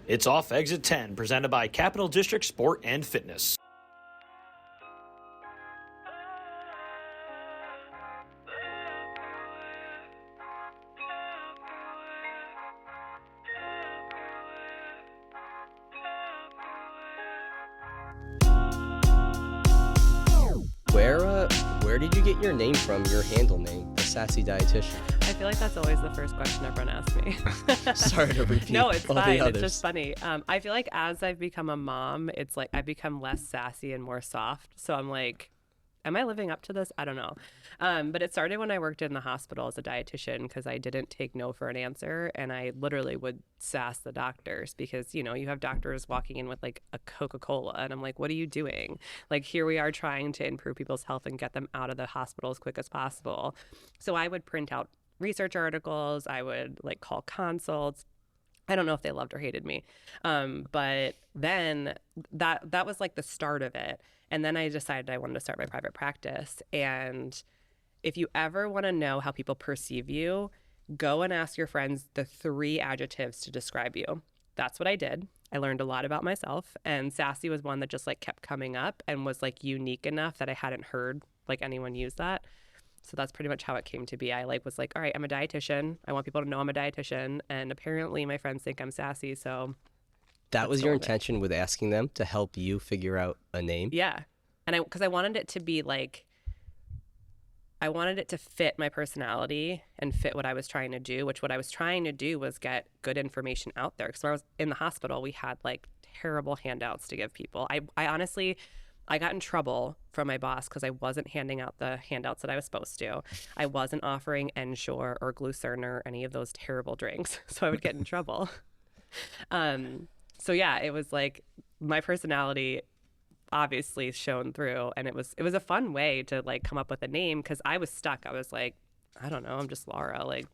It's Off Exit 10, presented by Capital District Sport and Fitness. Where did you get your name from, your handle name, the Sassy Dietitian? I feel like that's always the first question everyone asks me. Sorry to repeat. No, it's all fine. The others. It's just funny. I feel like as I've become a mom, it's like I've become less sassy and more soft. So I'm like, am I living up to this? I don't know. But it started when I worked in the hospital as a dietitian because I didn't take no for an answer. And I literally would sass the doctors because, you have doctors walking in with like a Coca-Cola. And I'm like, what are you doing? Like, here we are trying to improve people's health and get them out of the hospital as quick as possible. So I would print out research articles. I would like call consults. I don't know if they loved or hated me. But then that was like the start of it. And then I decided I wanted to start my private practice. And if you ever want to know how people perceive you, go and ask your friends the 3 adjectives to describe you. That's what I did. I learned a lot about myself. And sassy was one that just like kept coming up and was like unique enough that I hadn't heard like anyone use that. So that's pretty much how it came to be. I was like, all right, I'm a dietitian. I want people to know I'm a dietitian. And apparently my friends think I'm sassy. So that was your intention with asking them to help you figure out a name? Yeah. And because I wanted it to be like, I wanted it to fit my personality and fit what I was trying to do, which what I was trying to do was get good information out there. Because when I was in the hospital, we had like terrible handouts to give people. I honestly, I got in trouble from my boss because I wasn't handing out the handouts that I was supposed to. I wasn't offering Ensure or Glucerna or any of those terrible drinks. So I would get in trouble. So yeah, it was like my personality obviously shone through, and it was a fun way to like come up with a name because I was stuck. I was like, I don't know, I'm just Laura. Like,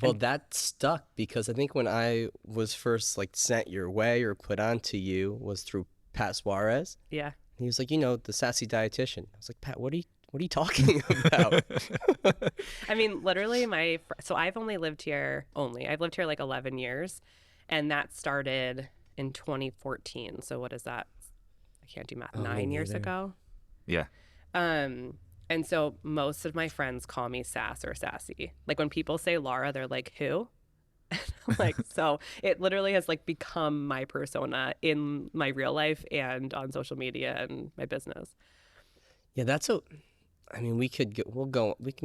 well, that stuck because I think when I was first like sent your way or put onto you was through Pat Suarez. Yeah. He was like, the Sassy Dietitian. I was like, Pat, what are you talking about? I mean, literally so I've only lived here I've lived here like 11 years, and that started in 2014. So what is that? I can't do math. 9 years ago. Yeah. And so most of my friends call me Sass or Sassy. Like when people say Laura, they're like, who? Like, so it literally has like become my persona in my real life and on social media and my business. Yeah, we can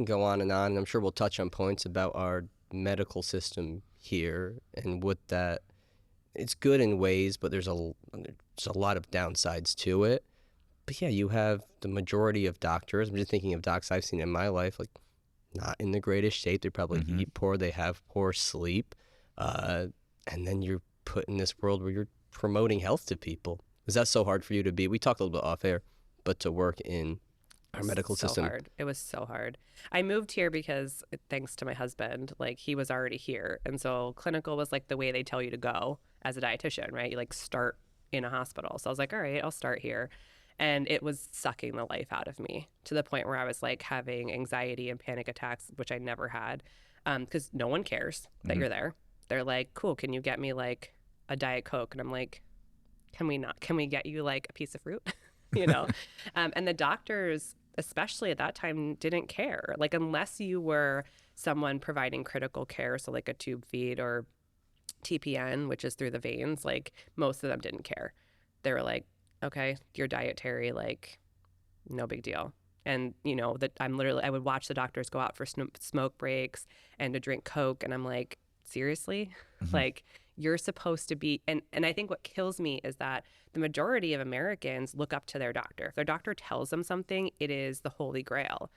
go on, and I'm sure we'll touch on points about our medical system here and what that it's good in ways, but there's a lot of downsides to it. But yeah, you have the majority of doctors. I'm just thinking of docs I've seen in my life, like not in the greatest shape. They probably eat poor. They have poor sleep. And then you're put in this world where you're promoting health to people. Is that so hard for you to be? We talked a little bit off air, but to work in our medical system. Hard. It was so hard. I moved here because thanks to my husband, like he was already here. And so clinical was like the way they tell you to go as a dietitian, right? You like start in a hospital. So I was like, all right, I'll start here. And it was sucking the life out of me to the point where I was like having anxiety and panic attacks, which I never had, because no one cares that you're there. They're like, cool, can you get me like a Diet Coke? And I'm like, can we get you like a piece of fruit? And the doctors, especially at that time, didn't care. Like unless you were someone providing critical care, so like a tube feed or TPN, which is through the veins, like most of them didn't care. They were like, okay, you're dietary, like no big deal. And that I would watch the doctors go out for smoke breaks and to drink Coke, and I'm like, seriously? Like you're supposed to be, and I think what kills me is that the majority of Americans look up to their doctor. If their doctor tells them something, it is the holy grail.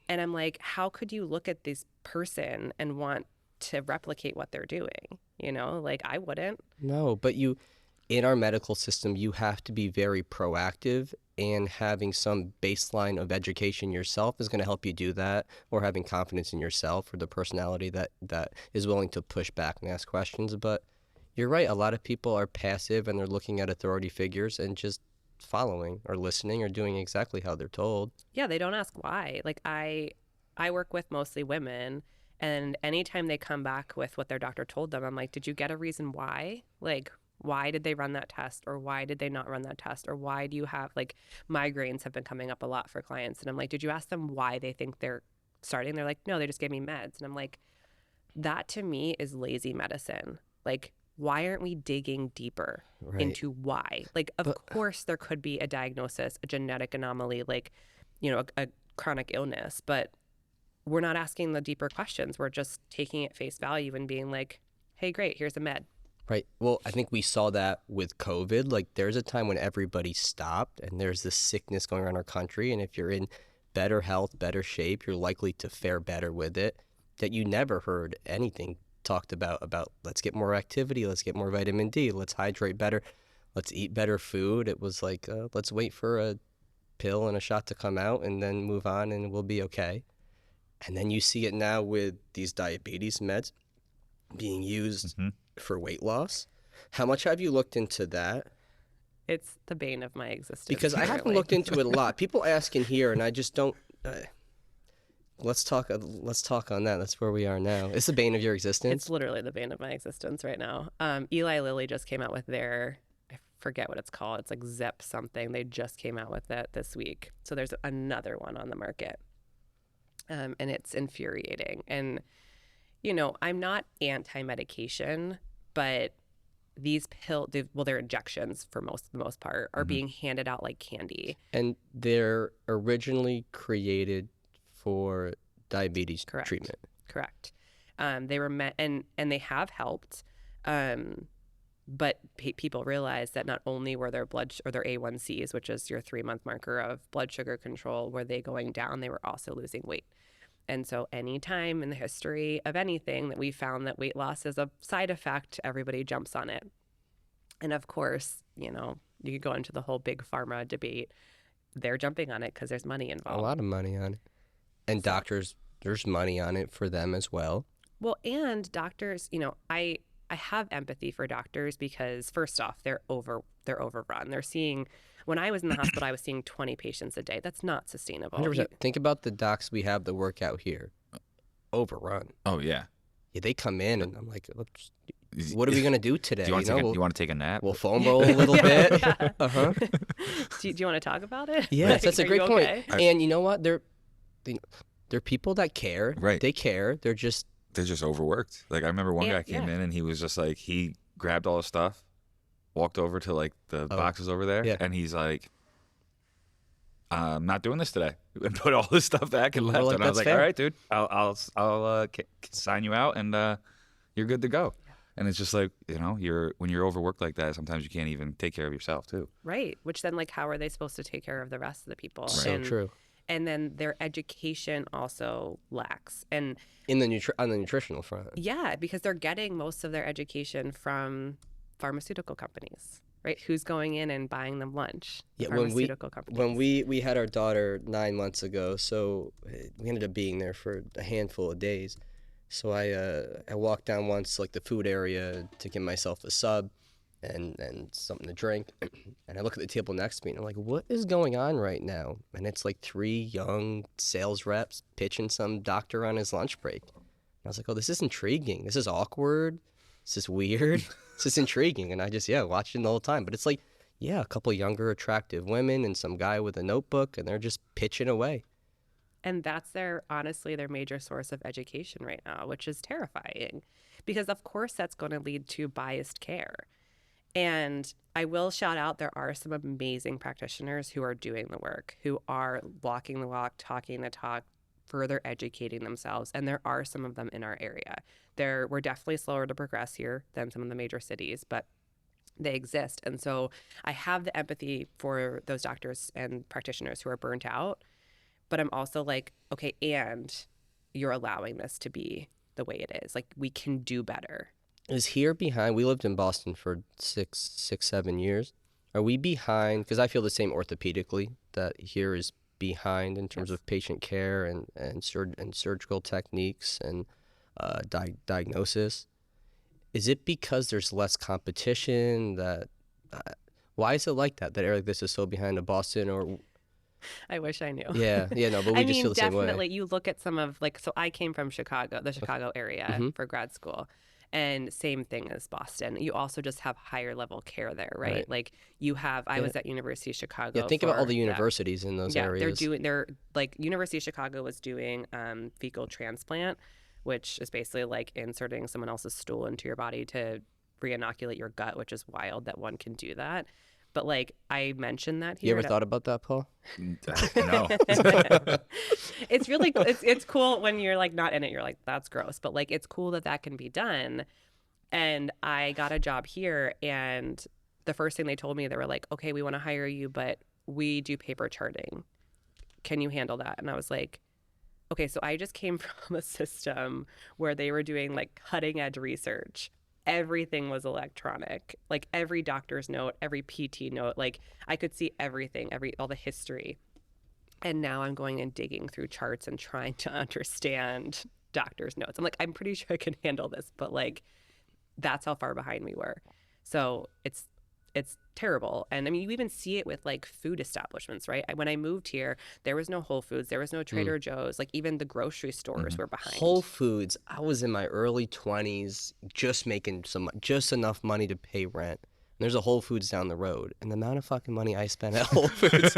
And I'm like, how could you look at this person and want to replicate what they're doing? Like I wouldn't. No, but in our medical system, you have to be very proactive, and having some baseline of education yourself is going to help you do that, or having confidence in yourself or the personality that is willing to push back and ask questions. But you're right. A lot of people are passive and they're looking at authority figures and just following or listening or doing exactly how they're told. Yeah, they don't ask why. Like I work with mostly women, And anytime they come back with what their doctor told them, I'm like, did you get a reason why? Like, why did they run that test? Or why did they not run that test? Or why do you have, like, migraines have been coming up a lot for clients. And I'm like, did you ask them why they think they're starting? They're like, no, they just gave me meds. And I'm like, that to me is lazy medicine. Like, why aren't we digging deeper into why? Like, of course, there could be a diagnosis, a genetic anomaly, like, a chronic illness, but we're not asking the deeper questions. We're just taking it face value and being like, hey, great, here's a med. Right. Well, I think we saw that with COVID. Like, there's a time when everybody stopped and there's this sickness going around our country. And if you're in better health, better shape, you're likely to fare better with it. That you never heard anything talked about let's get more activity, let's get more vitamin D, let's hydrate better, let's eat better food. It was like, let's wait for a pill and a shot to come out and then move on and we'll be okay. And then you see it now with these diabetes meds being used for weight loss. How much have you looked into that? It's the bane of my existence. Because I haven't looked into it a lot. People ask in here, and I just don't. Let's talk on that. That's where we are now. It's the bane of your existence. It's literally the bane of my existence right now. Eli Lilly just came out with their, I forget what it's called. It's like Zep something. They just came out with it this week. So there's another one on the market. And it's infuriating. And, I'm not anti-medication, but these they're injections for the most part, are being handed out like candy. And they're originally created for diabetes treatment. Correct. They were meant, and they have helped. But people realize that not only were their their A1Cs, which is your 3-month marker of blood sugar control, were they going down, they were also losing weight. And so any time in the history of anything that we found that weight loss is a side effect, everybody jumps on it. And of course, you could go into the whole big pharma debate. They're jumping on it because there's money involved. A lot of money on it. And doctors, there's money on it for them as well. Well, and doctors, I have empathy for doctors because first off, they're overrun. They're seeing, when I was in the hospital, I was seeing 20 patients a day. That's not sustainable. 100%. Think about the docs we have that work out here. Overrun. Oh, yeah. Yeah, they come in and I'm like, what are we going to do today? Do you want to take a nap? We'll foam roll a little bit. Uh-huh. Do you want to talk about it? Yes, that's a great point. Okay? And you know what? They're people that care. Right. They care. They're just overworked. Like, I remember one guy came in and he was just like, he grabbed all his stuff, walked over to like the boxes over there, and he's like, I'm not doing this today, and put all this stuff back and left. Like, and I was like, fair. all right, dude, I'll sign you out and you're good to go. And it's just like, when you're overworked like that, sometimes you can't even take care of yourself too. Right. Which then, like, how are they supposed to take care of the rest of the people? So true. And then their education also lacks. And on the nutritional front. Yeah, because they're getting most of their education from pharmaceutical companies, right? Who's going in and buying them lunch? Yeah, pharmaceutical companies. When we had our daughter 9 months ago, so we ended up being there for a handful of days. So I walked down once, like the food area, to get myself a sub and something to drink. And I look at the table next to me and I'm like, what is going on right now? And it's like 3 young sales reps pitching some doctor on his lunch break. And I was like, oh, this is intriguing. This is awkward. This is weird. This is intriguing. And I just, watched it the whole time. But it's like, a couple younger, attractive women and some guy with a notebook, and they're just pitching away. And that's honestly their major source of education right now, which is terrifying. Because of course that's going to lead to biased care. And I will shout out, there are some amazing practitioners who are doing the work, who are walking the walk, talking the talk, further educating themselves. And there are some of them in our area. We're definitely slower to progress here than some of the major cities, but they exist. And so I have the empathy for those doctors and practitioners who are burnt out. But I'm also like, okay, and you're allowing this to be the way it is. Like, we can do better. Is here behind? We lived in Boston for 7 years. Are we behind? Because I feel the same orthopedically, that here is behind in terms of patient care and surgical techniques and diagnosis. Is it because there's less competition? Why is it like that? That area like this is so behind in Boston? Or I wish I knew. Yeah, no, but we just feel the same way. Definitely. You look at some of so I came from Chicago, the Chicago area for grad school. And same thing as Boston. You also just have higher level care there, right? Like you have, I was at University of Chicago. Yeah, think about all the universities in those areas. They're like University of Chicago was doing fecal transplant, which is basically like inserting someone else's stool into your body to re-inoculate your gut, which is wild that one can do that. But like I mentioned that here. You ever thought about that, Paul? No. It's really it's cool when you're like not in it. You're like, that's gross. But like it's cool that can be done. And I got a job here, and the first thing they told me, they were like, okay, we want to hire you, but we do paper charting. Can you handle that? And I was like, okay, so I just came from a system where they were doing like cutting edge research. Everything was electronic, like every doctor's note, every PT note, like I could see everything, all the history. And now I'm going and digging through charts and trying to understand doctor's notes. I'm like, I'm pretty sure I can handle this, but like that's how far behind we were. So it's terrible. And I mean, you even see it with like food establishments, right? When I moved here, there was no Whole Foods, there was no Trader Joe's, like even the grocery stores were behind. Whole Foods, I was in my early 20s just making just enough money to pay rent. And there's a Whole Foods down the road, and the amount of fucking money I spent at Whole Foods,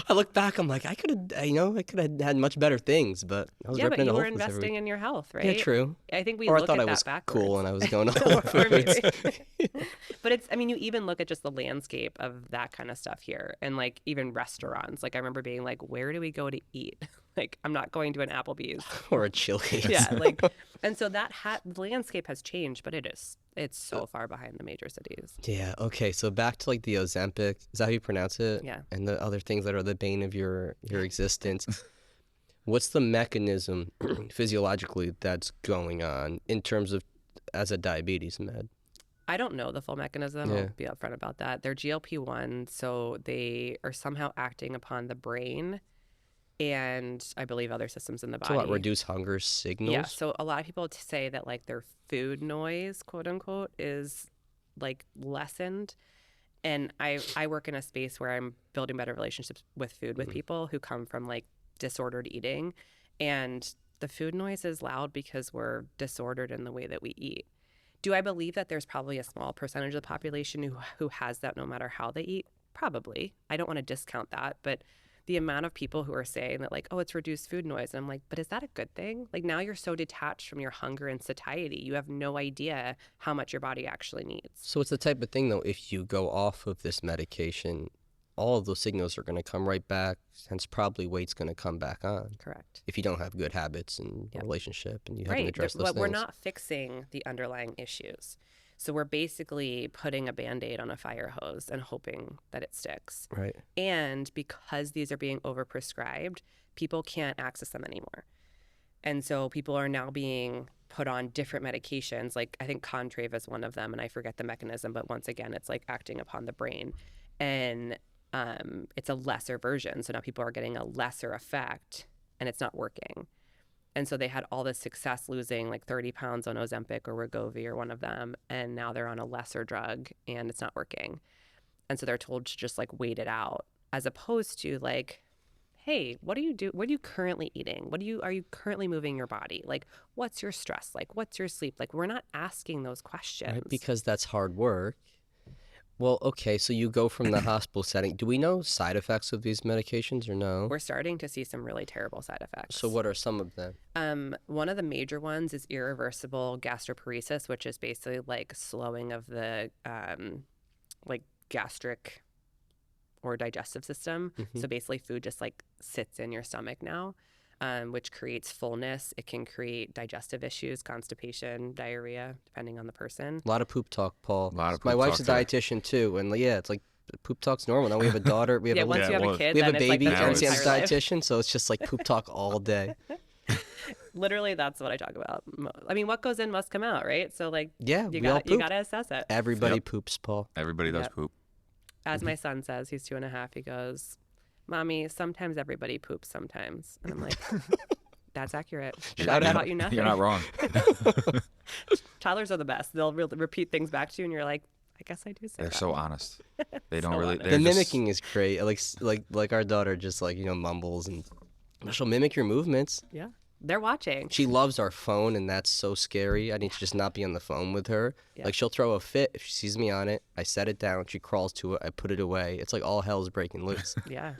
I look back, I'm like, I could have had much better things, but I was ripping into Whole Foods. Yeah, but you were investing in your health, right? Yeah, true. I think we or look I thought at I was that cool and I was going to Whole Foods. But it's, I mean, you even look at just the landscape of that kind of stuff here, and like even restaurants. Like I remember being like, where do we go to eat? Like I'm not going to an Applebee's or a Chili's. Yeah, like, and so the landscape has changed, but it's so far behind the major cities. Yeah. Okay. So back to like the Ozempic. Is that how you pronounce it? Yeah. And the other things that are the bane of your existence. What's the mechanism physiologically that's going on in terms of as a diabetes med? I don't know the full mechanism. I'll be upfront about that. They're GLP-1, so they are somehow acting upon the brain and I believe other systems in the body. So what, reduce hunger signals? Yeah, so a lot of people say that like their food noise, quote unquote, is like lessened. And I work in a space where I'm building better relationships with food with people who come from like disordered eating. And the food noise is loud because we're disordered in the way that we eat. Do I believe that there's probably a small percentage of the population who has that no matter how they eat? Probably. I don't want to discount that, but the amount of people who are saying that like, oh, it's reduced food noise. And I'm like, but is that a good thing? Like now you're so detached from your hunger and satiety. You have no idea how much your body actually needs. So it's the type of thing though, if you go off of this medication, all of those signals are going to come right back. Hence probably weight's going to come back on. Correct. If you don't have good habits and relationship and you haven't addressed those but things. We're not fixing the underlying issues. So we're basically putting a Band-Aid on a fire hose and hoping that it sticks. Right. And because these are being overprescribed, people can't access them anymore. And so people are now being put on different medications. Like I think Contrave is one of them, and I forget the mechanism, but once again, it's like acting upon the brain. And it's a lesser version. So now people are getting a lesser effect, and it's not working. And so they had all this success losing like 30 pounds on Ozempic or Wegovy or one of them. And now they're on a lesser drug and it's not working. And so they're told to just like wait it out, as opposed to like, hey, what do you do? What are you currently eating? Are you currently moving your body? Like, what's your stress? Like, what's your sleep? Like, we're not asking those questions. Right, because that's hard work. Well, okay, so you go from the hospital setting. Do we know side effects of these medications or no? We're starting to see some really terrible side effects. So what are some of them? One of the major ones is irreversible gastroparesis, which is basically like slowing of the like gastric or digestive system. Mm-hmm. So basically food just like sits in your stomach now, which creates fullness. It can create digestive issues, constipation, diarrhea, depending on the person. A lot of poop talk, Paul. My wife's a dietitian too, and yeah, it's like poop talk's normal. Now we have a daughter. We have once you have a kid, we have a then baby, it's like and she's a dietitian, so it's just like poop talk all day. Literally, that's what I talk about. I mean, what goes in must come out, right? So like, yeah, you got to assess it. Everybody poops, Paul. Everybody does poop. As my son says, he's 2.5. He goes, Mommy, sometimes everybody poops sometimes. And I'm like, that's accurate. Shout out. Taught you nothing. You're not wrong. Toddlers are the best. They'll repeat things back to you, and you're like, I guess I do say They're that. so honest. They don't So really. honest. They're The just, mimicking is great. Like our daughter just mumbles and she'll mimic your movements. Yeah. They're watching. She loves our phone, and that's so scary. I need to just not be on the phone with her. Yeah. Like, she'll throw a fit if she sees me on it. I set it down. She crawls to it. I put it away. It's like all hell's breaking loose. Yeah.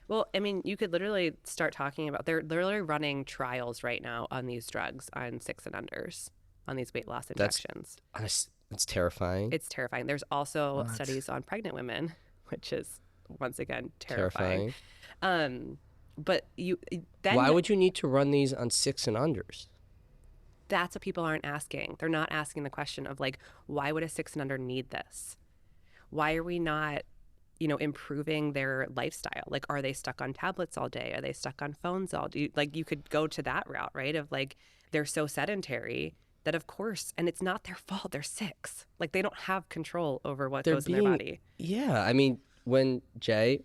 Well, I mean, you could literally start talking about, they're literally running trials right now on these drugs on 6 and unders, on these weight loss injections. It's terrifying. It's terrifying. There's also studies on pregnant women, which is, once again, terrifying. But then Why would you need to run these on 6 and unders? that's what people aren't asking. They're not asking the question of like, why would a 6 and under need this? Why are we not, improving their lifestyle? Like, are they stuck on tablets all day? Are they stuck on phones all day? Like, you could go to that route, right? Of like, they're so sedentary that, of course, and it's not their fault. They're 6. Like, they don't have control over what goes in their body. Yeah, I mean, when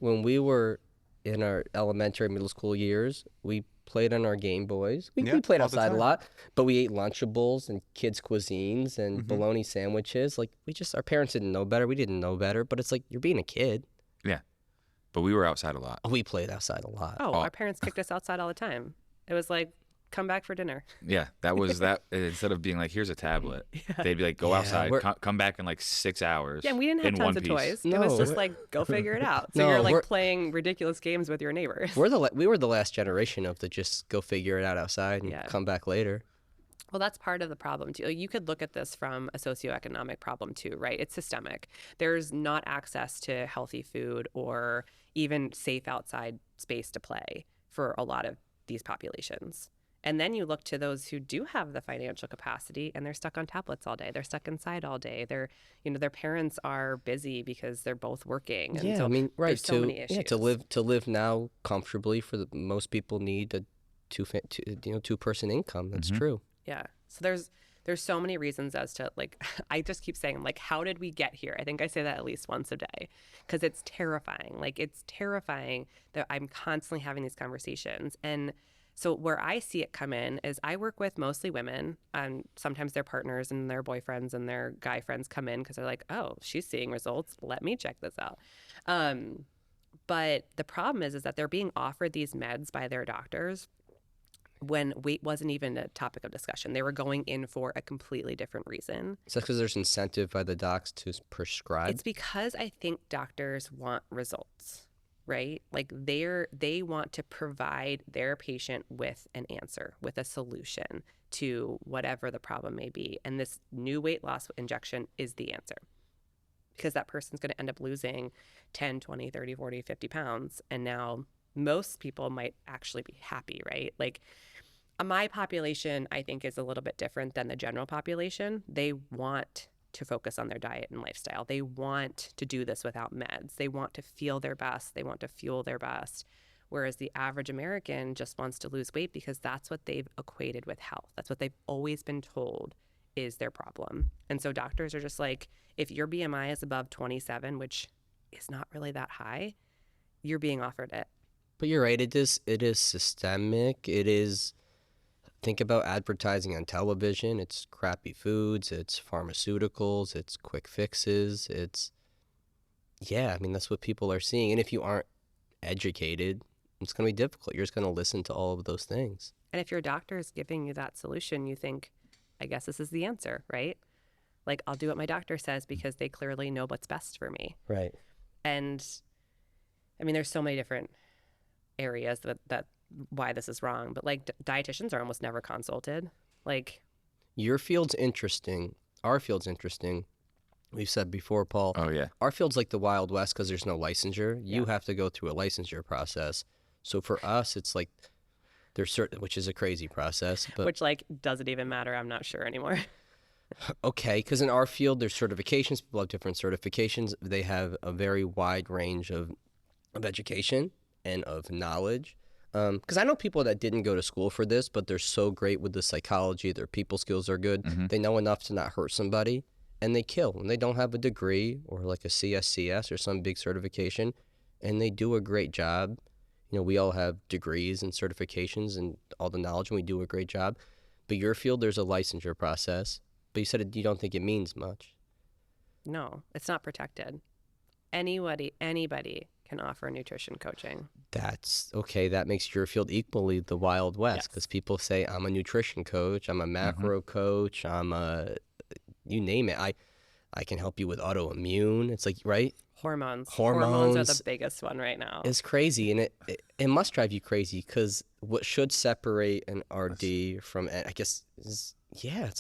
we were in our elementary, middle school years, we played on our Game Boys. We played outside a lot, but we ate Lunchables and kids' cuisines and bologna sandwiches. Like, our parents didn't know better. We didn't know better, but it's like, you're being a kid. yeah. But we were outside a lot. We played outside a lot. Oh, our parents kicked us outside all the time. It was like, come back for dinner. Yeah, that was that. Instead of being like, here's a tablet, they'd be like, go outside, come back in like 6 hours. Yeah, and we didn't have tons of toys. It was just like, go figure it out. So you're like playing ridiculous games with your neighbors. We were the last generation of the just go figure it out outside and come back later. Well, that's part of the problem too. You could look at this from a socioeconomic problem too, right? It's systemic. There's not access to healthy food or even safe outside space to play for a lot of these populations. And then you look to those who do have the financial capacity and they're stuck on tablets all day. They're stuck inside all day. Their parents are busy because they're both working. And so I mean, right. there's so many issues. Yeah, to live now comfortably most people need a two-person income. That's true. Yeah. So there's so many reasons as to like, I just keep saying like, how did we get here? I think I say that at least once a day because it's terrifying. Like, it's terrifying that I'm constantly having these conversations. And so where I see it come in is I work with mostly women, and sometimes their partners and their boyfriends and their guy friends come in because they're like, oh, she's seeing results. Let me check this out. But the problem is that they're being offered these meds by their doctors when weight wasn't even a topic of discussion. They were going in for a completely different reason. Is that because there's incentive by the docs to prescribe? It's because I think doctors want results. Right? Like they want to provide their patient with an answer, with a solution to whatever the problem may be. And this new weight loss injection is the answer because that person's going to end up losing 10, 20, 30, 40, 50 pounds. And now most people might actually be happy, right? Like my population, I think, is a little bit different than the general population. They want to focus on their diet and lifestyle. They want to do this without meds. They want to feel their best. They want to fuel their best. Whereas the average American just wants to lose weight because that's what they've equated with health. That's what they've always been told is their problem. And so doctors are just like, if your BMI is above 27, which is not really that high, you're being offered it. But you're right. It is systemic. It is. Think about advertising on television. It's crappy foods, it's pharmaceuticals, it's quick fixes, I mean, that's what people are seeing. And if you aren't educated, it's going to be difficult. You're just going to listen to all of those things. And if your doctor is giving you that solution, you think, I guess this is the answer, right? Like, I'll do what my doctor says because they clearly know what's best for me. Right. And I mean, there's so many different areas that why this is wrong, but like dietitians are almost never consulted. Like, your field's interesting. Our field's interesting. We've said before, Paul. Oh yeah. Our field's like the Wild West because there's no licensure. You have to go through a licensure process. So for us, it's like there's certain, which is a crazy process, but which like doesn't even matter. I'm not sure anymore. Okay, because in our field, there's certifications. People have different certifications. They have a very wide range of education and of knowledge. Because I know people that didn't go to school for this, but they're so great with the psychology. Their people skills are good. Mm-hmm. They know enough to not hurt somebody, and they kill. And they don't have a degree or like a CSCS or some big certification, and they do a great job. You know, we all have degrees and certifications and all the knowledge, and we do a great job. But your field, there's a licensure process. But you said you don't think it means much. No, it's not protected. Anybody can offer nutrition coaching. That's okay. That makes your field equally the Wild West, because Yes. people say, I'm a nutrition coach, I'm a macro coach, you name it. I can help you with autoimmune. It's like, right? Hormones are the Hormones biggest one right now. is crazy, and it must drive you crazy, because what should separate an RD from, I guess, it's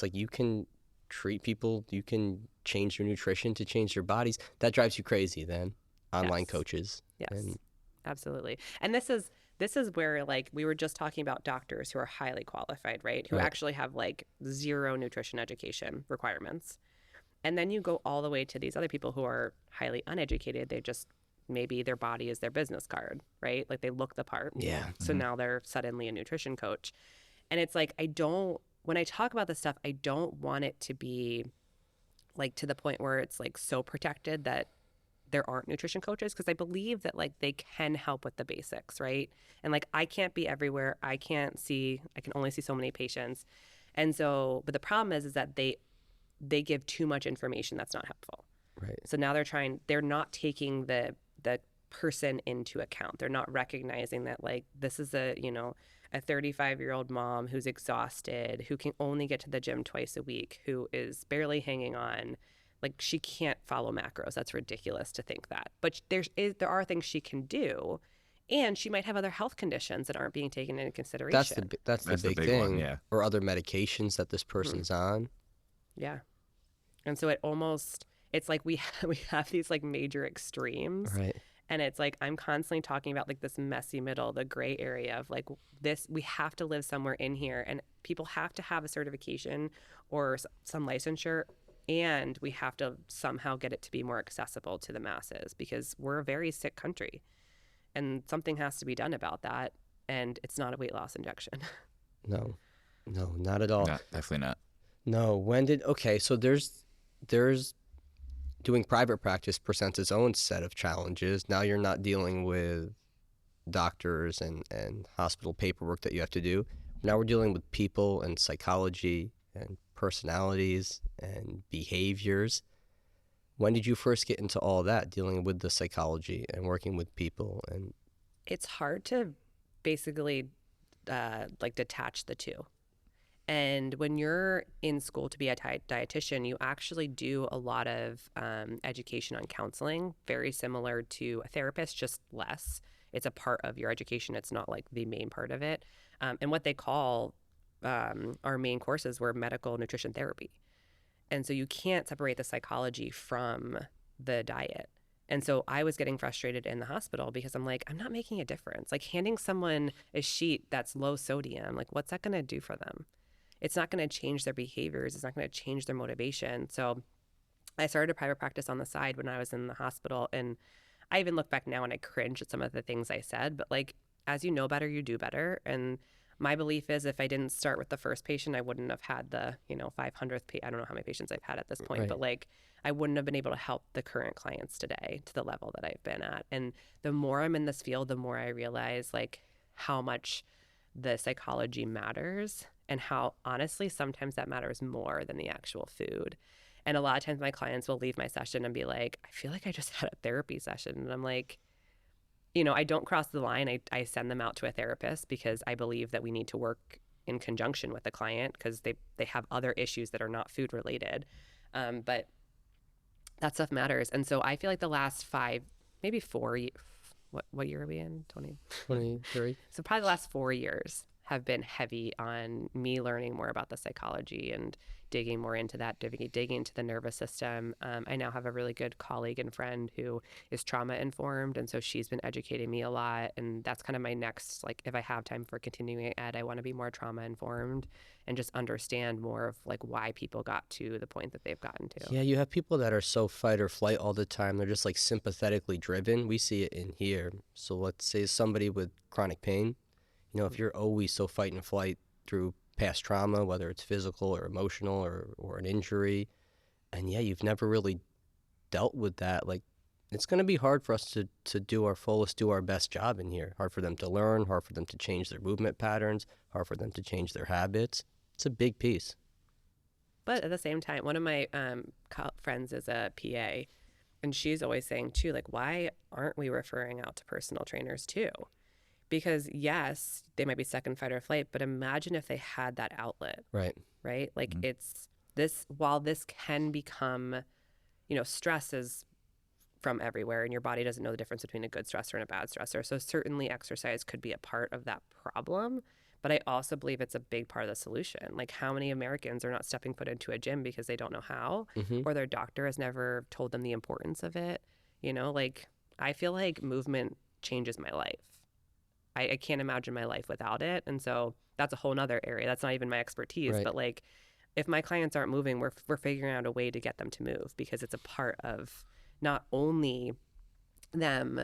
like you can treat people, you can change their nutrition to change their bodies. That drives you crazy then, online Yes. coaches. Yes, absolutely. And this is where, like, we were just talking about doctors who are highly qualified, right? Who Right. actually have like zero nutrition education requirements. And then you go all the way to these other people who are highly uneducated. They just, maybe their body is their business card, right? Like they look the part. Yeah. So now they're suddenly a nutrition coach. And it's like, when I talk about this stuff, I don't want it to be like to the point where it's like so protected that there aren't nutrition coaches, because I believe that like they can help with the basics, right? And like I can't be everywhere. I can only see so many patients. And so, but the problem is that they give too much information that's not helpful. Right. So now they're not taking the person into account. They're not recognizing that like this is a 35-year-old mom who's exhausted, who can only get to the gym twice a week, who is barely hanging on. Like she can't follow macros. That's ridiculous to think that. But there are things she can do, and she might have other health conditions that aren't being taken into consideration. That's the big thing. one, yeah. Or other medications that this person's on. Yeah. And so it's like we have these like major extremes. Right. And it's like I'm constantly talking about like this messy middle, the gray area of like this, we have to live somewhere in here, and people have to have a certification or some licensure, and we have to somehow get it to be more accessible to the masses, because we're a very sick country and something has to be done about that. And it's not a weight loss injection. No, not at all. No, definitely not. No. So there's doing private practice presents its own set of challenges. Now you're not dealing with doctors and hospital paperwork that you have to do. Now we're dealing with people and psychology and personalities and behaviors. When did you first get into all that, dealing with the psychology and working with people? And it's hard to basically like detach the two. And when you're in school to be a dietitian, you actually do a lot of education on counseling, very similar to a therapist, just less. It's a part of your education. It's not like the main part of it. And what they call our main courses were medical nutrition therapy. And so you can't separate the psychology from the diet. And so I was getting frustrated in the hospital because I'm like, I'm not making a difference. Like handing someone a sheet that's low sodium, like what's that going to do for them? It's not going to change their behaviors. It's not going to change their motivation. So I started a private practice on the side when I was in the hospital. And I even look back now and I cringe at some of the things I said. But like, as you know better, you do better. And my belief is if I didn't start with the first patient, I wouldn't have had the 500th I don't know how many patients I've had at this point, Right. but like I wouldn't have been able to help the current clients today to the level that I've been at. And the more I'm in this field, the more I realize like how much the psychology matters, and how honestly sometimes that matters more than the actual food. And a lot of times my clients will leave my session and be like, I feel like I just had a therapy session. And I'm like, I don't cross the line. I send them out to a therapist because I believe that we need to work in conjunction with the client because they have other issues that are not food related. But that stuff matters. And so I feel like the last 5, maybe 4, what year are we in? 23. So probably the last 4 years have been heavy on me learning more about the psychology and digging more into that, digging into the nervous system. I now have a really good colleague and friend who is trauma informed. And so she's been educating me a lot. And that's kind of my next, like, if I have time for continuing ed, I want to be more trauma informed and just understand more of like why people got to the point that they've gotten to. Yeah, you have people that are so fight or flight all the time. They're just like sympathetically driven. We see it in here. So let's say somebody with chronic pain, if you're always so fight and flight through past trauma, whether it's physical or emotional or an injury, and you've never really dealt with that, like it's going to be hard for us to do our fullest, do our best job in here. Hard for them to learn, hard for them to change their movement patterns, hard for them to change their habits. It's a big piece. But at the same time, one of my friends is a PA, and she's always saying too, like, why aren't we referring out to personal trainers too? Because yes, they might be stuck in fight or flight, but imagine if they had that outlet. Right. Right? Like it's this, while this can become, stress is from everywhere and your body doesn't know the difference between a good stressor and a bad stressor. So certainly exercise could be a part of that problem. But I also believe it's a big part of the solution. Like how many Americans are not stepping foot into a gym because they don't know how, or their doctor has never told them the importance of it. Like I feel like movement changes my life. I can't imagine my life without it. And so that's a whole nother area. That's not even my expertise, but like if my clients aren't moving, we're figuring out a way to get them to move because it's a part of not only them,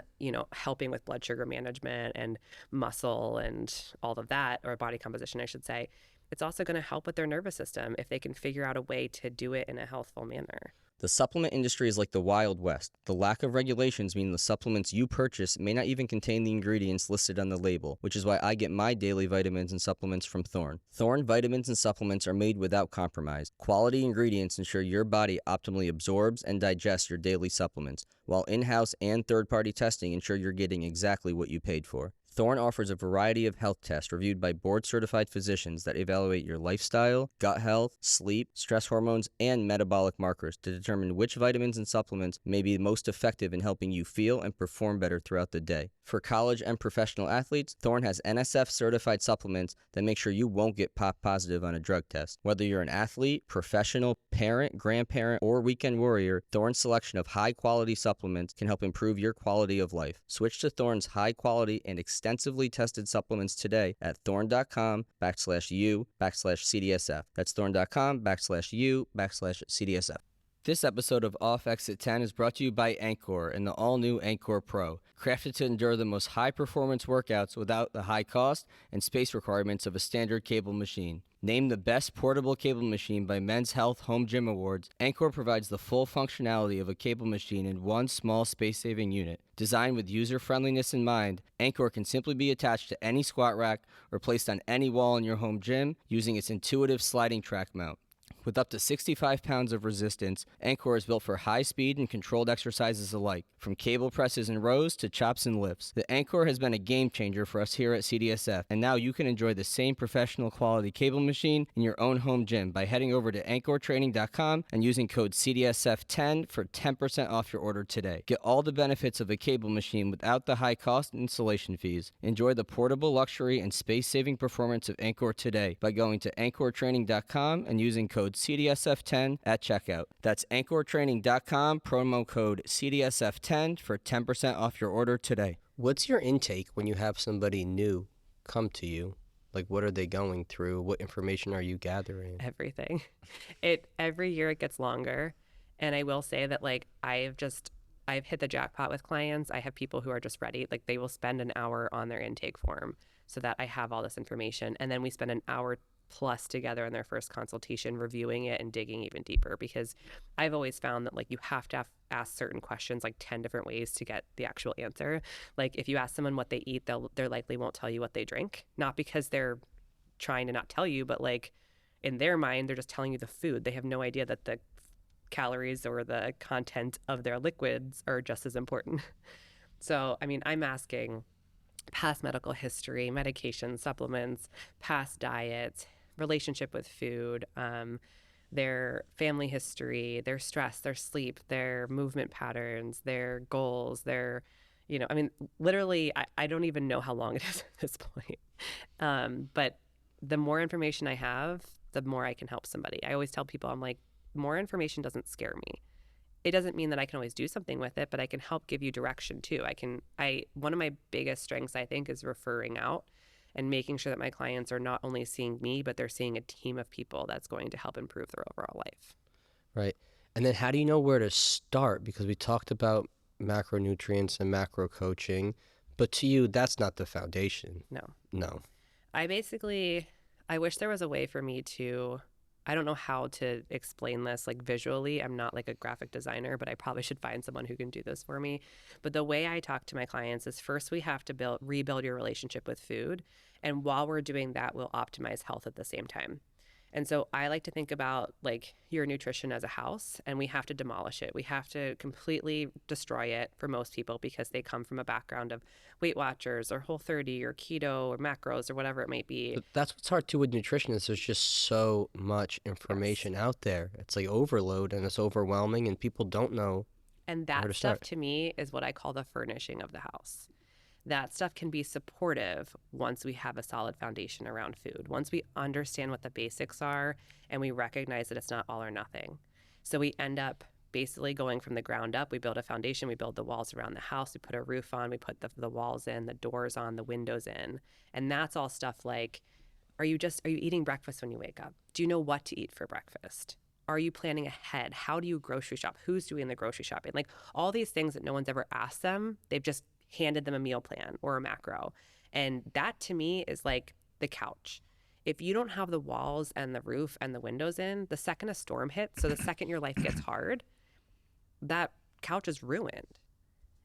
helping with blood sugar management and muscle and all of that, or body composition, I should say. It's also going to help with their nervous system if they can figure out a way to do it in a healthful manner. The supplement industry is like the Wild West. The lack of regulations mean the supplements you purchase may not even contain the ingredients listed on the label, which is why I get my daily vitamins and supplements from Thorne. Thorne vitamins and supplements are made without compromise. Quality ingredients ensure your body optimally absorbs and digests your daily supplements, while in-house and third-party testing ensure you're getting exactly what you paid for. Thorne offers a variety of health tests reviewed by board-certified physicians that evaluate your lifestyle, gut health, sleep, stress hormones, and metabolic markers to determine which vitamins and supplements may be most effective in helping you feel and perform better throughout the day. For college and professional athletes, Thorne has NSF-certified supplements that make sure you won't get pop positive on a drug test. Whether you're an athlete, professional, parent, grandparent, or weekend warrior, Thorne's selection of high-quality supplements can help improve your quality of life. Switch to Thorne's high-quality and extensively tested supplements today at thorne.com/u/CDSF. That's thorne.com/u/CDSF. This episode of Off Exit 10 is brought to you by Anchor and the all-new Anchor Pro, crafted to endure the most high-performance workouts without the high cost and space requirements of a standard cable machine. Named the best portable cable machine by Men's Health Home Gym Awards, Anchor provides the full functionality of a cable machine in one small space-saving unit. Designed with user-friendliness in mind, Anchor can simply be attached to any squat rack or placed on any wall in your home gym using its intuitive sliding track mount. With up to 65 pounds of resistance, Anchor is built for high speed and controlled exercises alike, from cable presses and rows to chops and lifts. The Anchor has been a game changer for us here at CDSF, and now you can enjoy the same professional quality cable machine in your own home gym by heading over to anchortraining.com and using code CDSF10 for 10% off your order today. Get all the benefits of a cable machine without the high cost and installation fees. Enjoy the portable luxury and space-saving performance of Anchor today by going to anchortraining.com and using code CDSF10 at checkout. That's anchortraining.com, promo code CDSF10 for 10% off your order today. What's your intake when you have somebody new come to you? Like, what are they going through? What information are you gathering? Everything. Every year it gets longer. And I will say that, like, I've hit the jackpot with clients. I have people who are just ready. Like, they will spend an hour on their intake form so that I have all this information. And then we spend an hour plus together in their first consultation reviewing it and digging even deeper, because I've always found that, like, you have to ask certain questions like 10 different ways to get the actual answer. Like, if you ask someone what they eat, they likely won't tell you what they drink, not because they're trying to not tell you, but like in their mind they're just telling you the food. They have no idea that the calories or the content of their liquids are just as important. So I mean, I'm asking past medical history, medication, supplements, past diets, relationship with food, their family history, their stress, their sleep, their movement patterns, their goals, their, I mean, literally, I don't even know how long it is at this point. But the more information I have, the more I can help somebody. I always tell people, I'm like, more information doesn't scare me. It doesn't mean that I can always do something with it, but I can help give you direction too. One of my biggest strengths, I think, is referring out and making sure that my clients are not only seeing me, but they're seeing a team of people that's going to help improve their overall life. Right. And then how do you know where to start? Because we talked about macronutrients and macro coaching, but to you, that's not the foundation. No. I wish there was a way for me to, I don't know how to explain this like visually. I'm not like a graphic designer, but I probably should find someone who can do this for me. But the way I talk to my clients is, first we have to rebuild your relationship with food. And while we're doing that, we'll optimize health at the same time. And so I like to think about like your nutrition as a house, and we have to demolish it. We have to completely destroy it for most people because they come from a background of Weight Watchers or Whole30 or keto or macros or whatever it might be. But that's what's hard too with nutrition is there's just so much information out there. It's like overload and it's overwhelming and people don't know. And that stuff to me is what I call the furnishing of the house. That stuff can be supportive once we have a solid foundation around food. Once we understand what the basics are and we recognize that it's not all or nothing. So we end up basically going from the ground up. We build a foundation, we build the walls around the house, we put a roof on, we put the walls in, the doors on, the windows in. And that's all stuff like, are you eating breakfast when you wake up? Do you know what to eat for breakfast? Are you planning ahead? How do you grocery shop? Who's doing the grocery shopping? Like all these things that no one's ever asked them, they've just handed them a meal plan or a macro. And that to me is like the couch. If you don't have the walls and the roof and the windows in, the second a storm hits, so the second your life gets hard, that couch is ruined.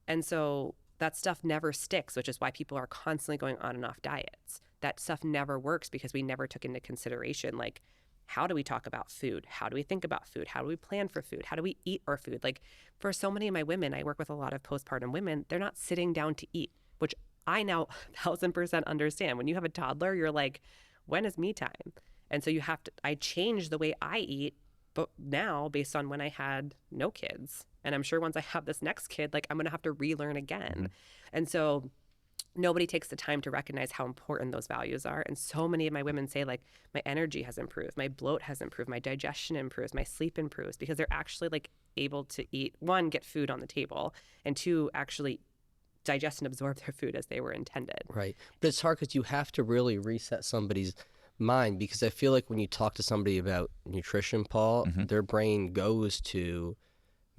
And so that stuff never sticks, which is why people are constantly going on and off diets. That stuff never works because we never took into consideration, like, how do we talk about food? How do we think about food? How do we plan for food? How do we eat our food? Like for so many of my women, I work with a lot of postpartum women, they're not sitting down to eat, which I now 1000% understand. When you have a toddler, you're like, when is me time? And so I change the way I eat, but now based on when I had no kids. And I'm sure once I have this next kid, like I'm going to have to relearn again. Mm-hmm. And so nobody takes the time to recognize how important those values are. And so many of my women say like, my energy has improved, my bloat has improved, my digestion improves, my sleep improves, because they're actually like able to eat, one, get food on the table, and two, actually digest and absorb their food as they were intended. Right. But it's hard because you have to really reset somebody's mind, because I feel like when you talk to somebody about nutrition, Paul, mm-hmm. their brain goes to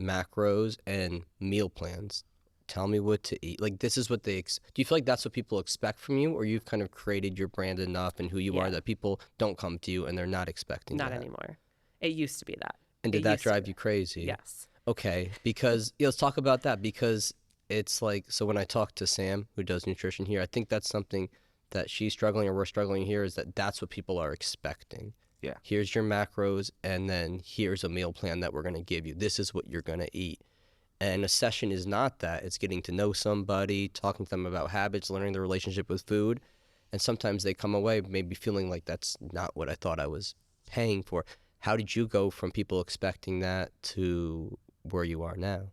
macros and meal plans. Tell me what to eat. Like, this is what do you feel like that's what people expect from you, or you've kind of created your brand enough and who you are that people don't come to you and they're not expecting that? Not anymore. It used to be that. And did that drive you crazy? Yes. Okay. Because let's talk about that, because it's like, so when I talk to Sam, who does nutrition here, I think that's something that she's struggling, or we're struggling here, is that's what people are expecting. Yeah. Here's your macros, and then here's a meal plan that we're going to give you. This is what you're going to eat. And a session is not that. It's getting to know somebody, talking to them about habits, learning their relationship with food. And sometimes they come away maybe feeling like that's not what I thought I was paying for. How did you go from people expecting that to where you are now?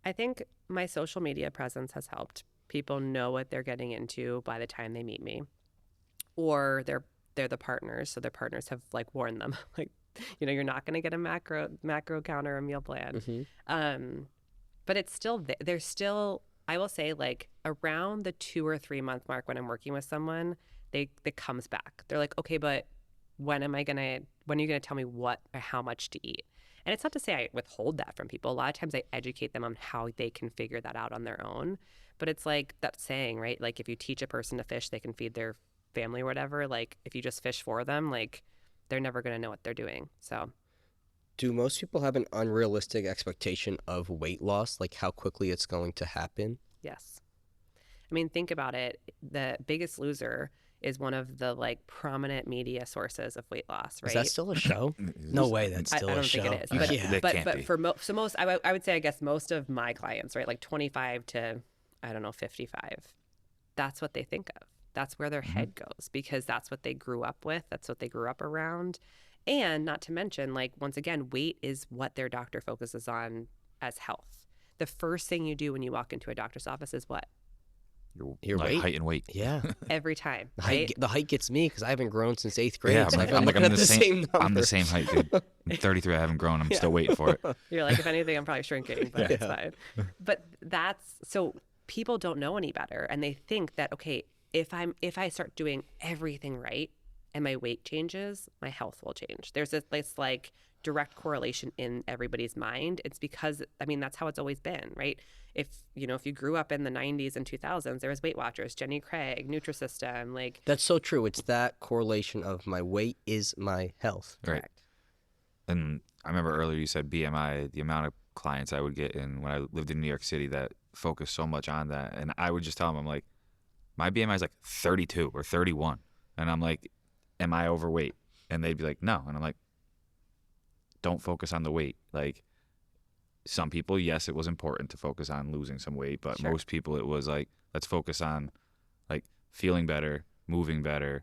I think my social media presence has helped. People know what they're getting into by the time they meet me. Or they're the partners, so their partners have like warned them, like, you know, you're not going to get a macro count or a meal plan. Mm-hmm. But it's still, there's still, I will say, like around the 2 or 3 month mark when I'm working with someone, it comes back. They're like, okay, but when are you going to tell me what or how much to eat? And it's not to say I withhold that from people. A lot of times I educate them on how they can figure that out on their own. But it's like that saying, right? Like if you teach a person to fish, they can feed their family or whatever. Like if you just fish for them, like they're never going to know what they're doing. So do most people have an unrealistic expectation of weight loss, like how quickly it's going to happen? Yes. I mean, think about it. The Biggest Loser is one of the like prominent media sources of weight loss, right? Is that still a show? No way, that's still a show. I don't think it is. But for most, I would say, I guess most of my clients, right, like 25 to, I don't know, 55, that's what they think of. That's where their head goes, because that's what they grew up with. That's what they grew up around. And not to mention, like, once again, weight is what their doctor focuses on as health. The first thing you do when you walk into a doctor's office is what? Your weight. Height and weight. Yeah. Every time. The height gets me because I haven't grown since 8th grade. Yeah, so I'm the same number. I'm the same height, dude. I'm 33. I haven't grown. I'm still waiting for it. You're like, if anything, I'm probably shrinking, but it's fine. But so people don't know any better. And they think that, okay, if I start doing everything right and my weight changes, my health will change. There's this like direct correlation in everybody's mind. It's because, I mean, that's how it's always been, right? If you grew up in the 90s and 2000s, there was Weight Watchers, Jenny Craig, Nutrisystem, like. That's so true. It's that correlation of my weight is my health. Right. Correct. And I remember earlier you said BMI, the amount of clients I would get in when I lived in New York City that focused so much on that. And I would just tell them, I'm like, my BMI is like 32 or 31. And I'm like, am I overweight? And they'd be like, no. And I'm like, don't focus on the weight. Like, some people, yes, it was important to focus on losing some weight, but most people it was like, let's focus on like feeling better, moving better,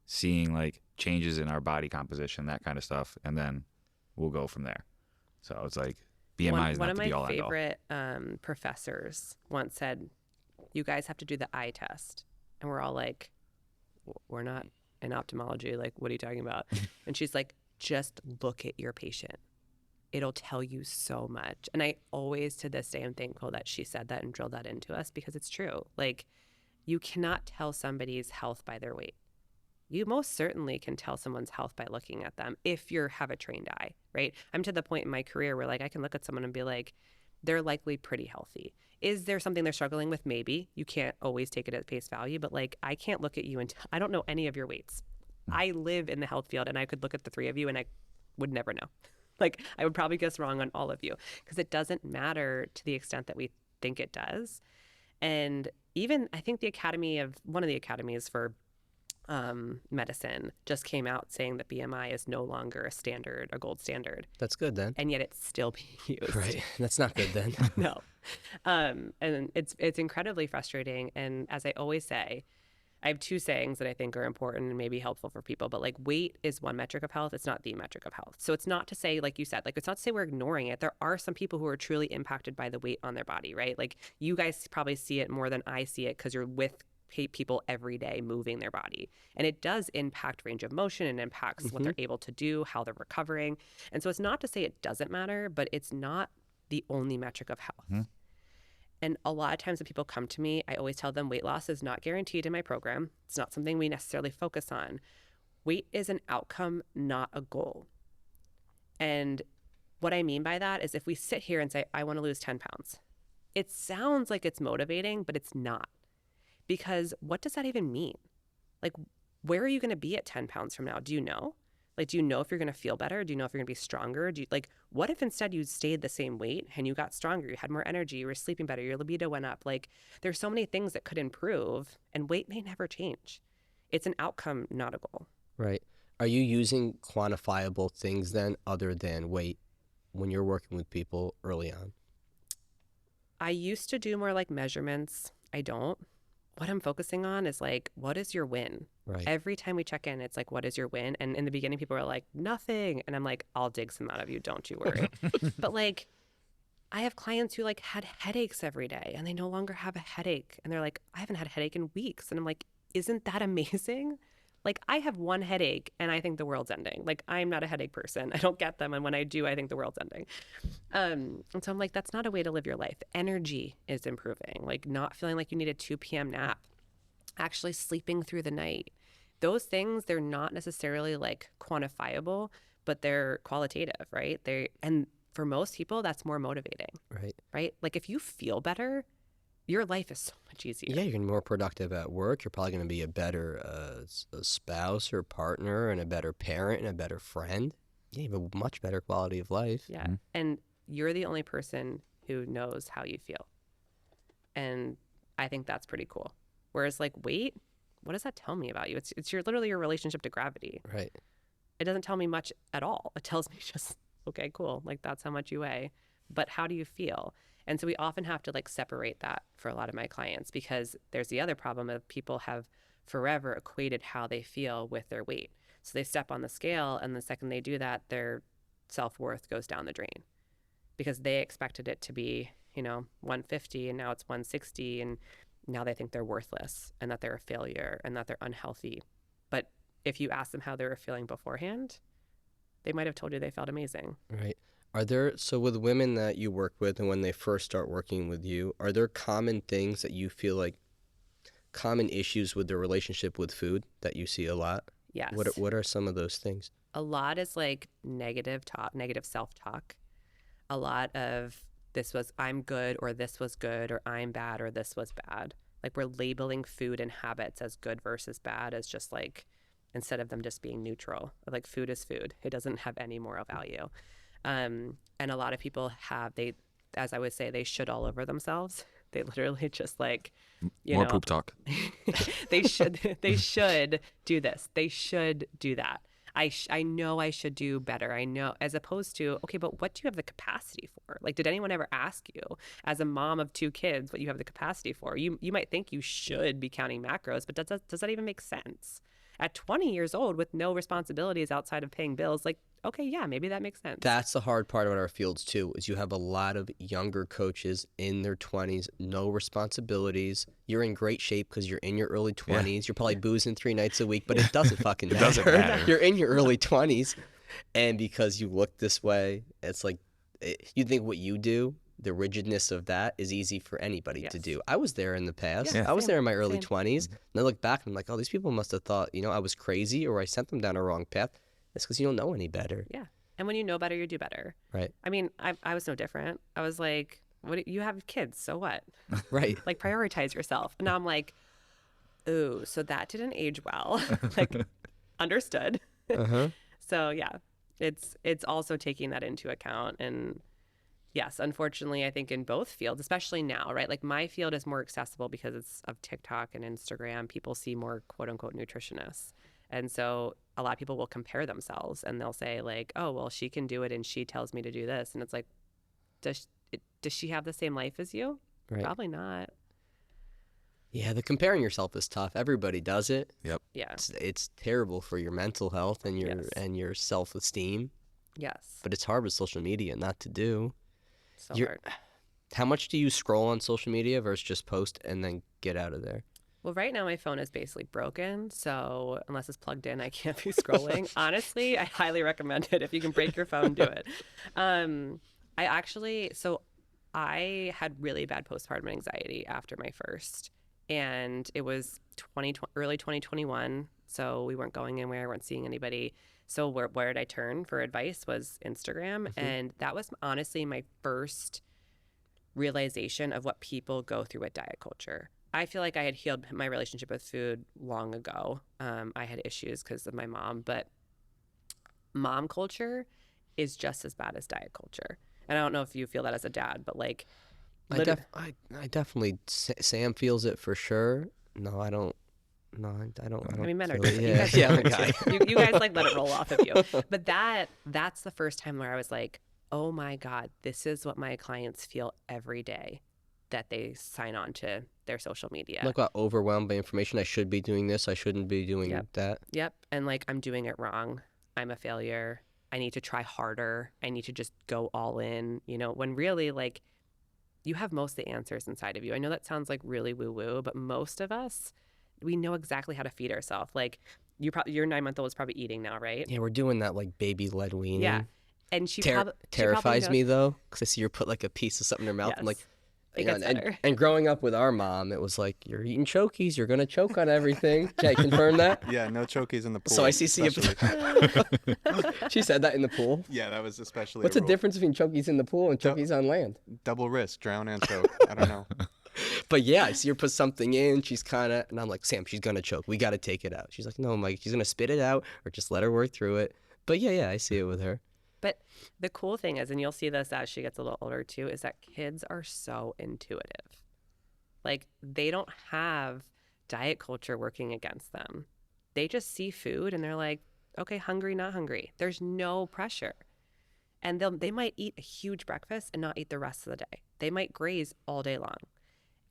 seeing like changes in our body composition, that kind of stuff, and then we'll go from there. So it's like BMI is not the be all end all. One of my favorite professors once said, you guys have to do the eye test. And we're all like, we're not in ophthalmology. Like, what are you talking about? And she's like, just look at your patient. It'll tell you so much. And I always, to this day, am thankful that she said that and drilled that into us, because it's true. Like, you cannot tell somebody's health by their weight. You most certainly can tell someone's health by looking at them if you have a trained eye, right? I'm to the point in my career where like I can look at someone and be like, they're likely pretty healthy. Is there something they're struggling with? Maybe. You can't always take it at face value, but like I can't look at you and I don't know any of your weights. I live in the health field and I could look at the three of you and I would never know. Like, I would probably guess wrong on all of you, because it doesn't matter to the extent that we think it does. And even I think one of the academies for medicine just came out saying that BMI is no longer a gold standard. That's good then. And yet it's still being used. Right. That's not good then. No. And it's incredibly frustrating. And as I always say, I have two sayings that I think are important and maybe helpful for people, but like weight is one metric of health. It's not the metric of health. So it's not to say, like you said, like it's not to say we're ignoring it. There are some people who are truly impacted by the weight on their body, right? Like you guys probably see it more than I see it because you're with people every day moving their body. And it does impact range of motion and impacts what they're able to do, how they're recovering. And so it's not to say it doesn't matter, but it's not the only metric of health. And a lot of times when people come to me, I always tell them weight loss is not guaranteed in my program. It's not something we necessarily focus on. Weight is an outcome, not a goal. And what I mean by that is if we sit here and say, I want to lose 10 pounds, it sounds like it's motivating, but it's not. Because what does that even mean? Like, where are you going to be at 10 pounds from now? Do you know? Like, do you know if you're going to feel better? Do you know if you're going to be stronger? What if instead you stayed the same weight and you got stronger, you had more energy, you were sleeping better, your libido went up? Like, there's so many things that could improve, and weight may never change. It's an outcome, not a goal. Right. Are you using quantifiable things then other than weight when you're working with people early on? I used to do more like measurements. I don't. What I'm focusing on is like, what is your win? Right. Every time we check in, it's like, what is your win? And in the beginning, people are like, nothing. And I'm like, I'll dig some out of you. Don't you worry. But like, I have clients who like had headaches every day and they no longer have a headache. And they're like, I haven't had a headache in weeks. And I'm like, isn't that amazing? Like, I have one headache and I think the world's ending. Like, I'm not a headache person. I don't get them. And when I do, I think the world's ending. And so I'm like, that's not a way to live your life. Energy is improving. Like, not feeling like you need a 2 p.m. nap. Actually sleeping through the night. Those things, they're not necessarily like quantifiable, but they're qualitative, right? And for most people, that's more motivating. Right. Right? Like, if you feel better, your life is so much easier. Yeah, you're going to be more productive at work. You're probably going to be a better a spouse or partner and a better parent and a better friend. Yeah, you have a much better quality of life. Yeah. And you're the only person who knows how you feel. And I think that's pretty cool. Whereas like weight, what does that tell me about you? It's literally your relationship to gravity. Right. It doesn't tell me much at all. It tells me just, okay, cool. Like that's how much you weigh. But how do you feel? And so we often have to like separate that for a lot of my clients, because there's the other problem of people have forever equated how they feel with their weight. So they step on the scale, and the second they do that, their self-worth goes down the drain because they expected it to be, 150 and now it's 160, and now they think they're worthless and that they're a failure and that they're unhealthy. But if you ask them how they were feeling beforehand, they might have told you they felt amazing. Right. So with women that you work with and when they first start working with you, are there common things that you feel like common issues with their relationship with food that you see a lot? Yes. What are some of those things? A lot is like negative talk, negative self-talk. A lot of I'm good, or this was good, or I'm bad, or this was bad. Like we're labeling food and habits as good versus bad as just like, instead of them just being neutral. Like food is food. It doesn't have any moral value. And a lot of people as I would say, they should all over themselves. They literally just like, more poop talk. they should do this. They should do that. I know I should do better. I know, as opposed to, okay, but what do you have the capacity for? Like, did anyone ever ask you as a mom of 2 kids what you have the capacity for? You might think you should be counting macros, but does that even make sense? At 20 years old with no responsibilities outside of paying bills, like, okay, yeah, maybe that makes sense. That's the hard part about our fields too, is you have a lot of younger coaches in their 20s, no responsibilities. You're in great shape because you're in your early 20s. Yeah. You're probably boozing 3 nights a week, but it doesn't fucking matter. It doesn't matter. You're in your early 20s, and because you look this way, it's like you think what you do, the rigidness of that is easy for anybody to do. I was there in the past. Yeah, I was there in my early 20s. And I look back and I'm like, oh, these people must have thought, I was crazy or I sent them down a wrong path. It's because you don't know any better. Yeah. And when you know better, you do better. Right. I mean, I was no different. I was like, what? You have kids, so what? Right. Like, prioritize yourself. And now I'm like, ooh, so that didn't age well. Like, understood. Uh-huh. So, yeah, it's also taking that into account. And yes, unfortunately, I think in both fields, especially now, right? Like, my field is more accessible because it's of TikTok and Instagram. People see more quote unquote nutritionists. And so a lot of people will compare themselves and they'll say like, oh, well, she can do it and she tells me to do this. And it's like, does she have the same life as you? Right. Probably not. Yeah, the comparing yourself is tough. Everybody does it. Yep. Yeah. It's terrible for your mental health and your self-esteem. Yes. But it's hard with social media not to do. So hard. How much do you scroll on social media versus just post and then get out of there? Well, right now my phone is basically broken, so unless it's plugged in, I can't be scrolling. Honestly, I highly recommend it. If you can break your phone, do it. I had really bad postpartum anxiety after my first, and it was early 2021, so we weren't going anywhere, we weren't seeing anybody. So where did I turn for advice was Instagram, and that was honestly my first realization of what people go through with diet culture. I feel like I had healed my relationship with food long ago. I had issues because of my mom, but mom culture is just as bad as diet culture. And I don't know if you feel that as a dad, but like, I definitely, Sam feels it for sure. No, I don't. No, I don't. I mean, men are different. Yeah, yeah, I'm a guy. You guys like let it roll off of you. But that's the first time where I was like, oh my God, this is what my clients feel every day that they sign on to their social media. Like, got overwhelmed by information. I should be doing this. I shouldn't be doing that. Yep. And like, I'm doing it wrong. I'm a failure. I need to try harder. I need to just go all in, when really, like, you have most of the answers inside of you. I know that sounds like really woo-woo, but most of us, we know exactly how to feed ourselves. Like, your 9-month-old is probably eating now, right? Yeah, we're doing that like baby-led weaning. Yeah. And she terrifies me though, because I see her put like a piece of something in her mouth. Yes. I'm like, and growing up with our mom, it was like, you're eating chokies, you're gonna choke on everything. Jay, confirm that? Yeah, no chokies in the pool. So I see She said that in the pool? Yeah, that was especially. What's the difference between chokies in the pool and chokies on land? Double risk, drown and choke. I don't know. But yeah, I see her put something in. She's and I'm like, Sam, she's gonna choke. We gotta take it out. She's like, no, Mike, she's gonna spit it out or just let her work through it. But yeah, I see it with her. But the cool thing is, and you'll see this as she gets a little older too, is that kids are so intuitive. Like, they don't have diet culture working against them. They just see food and they're like, okay, hungry, not hungry. There's no pressure. And they might eat a huge breakfast and not eat the rest of the day. They might graze all day long.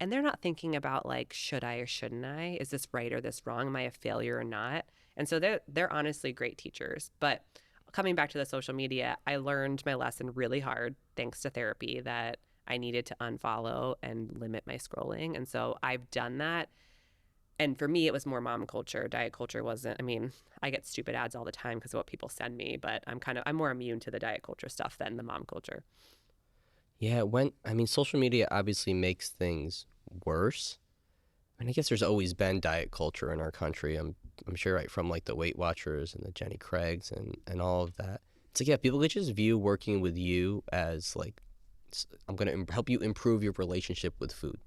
And they're not thinking about like, should I or shouldn't I? Is this right or this wrong? Am I a failure or not? And so they're honestly great teachers. But coming back to the social media, I learned my lesson really hard, thanks to therapy, that I needed to unfollow and limit my scrolling. And so I've done that. And for me, it was more mom culture. Diet culture wasn't. I mean, I get stupid ads all the time because of what people send me, but I'm more immune to the diet culture stuff than the mom culture. Yeah, social media obviously makes things worse. I guess there's always been diet culture in our country. I'm sure, right, from like the Weight Watchers and the Jenny Craigs and all of that. It's like, yeah, people could just view working with you as like, I'm going to help you improve your relationship with food.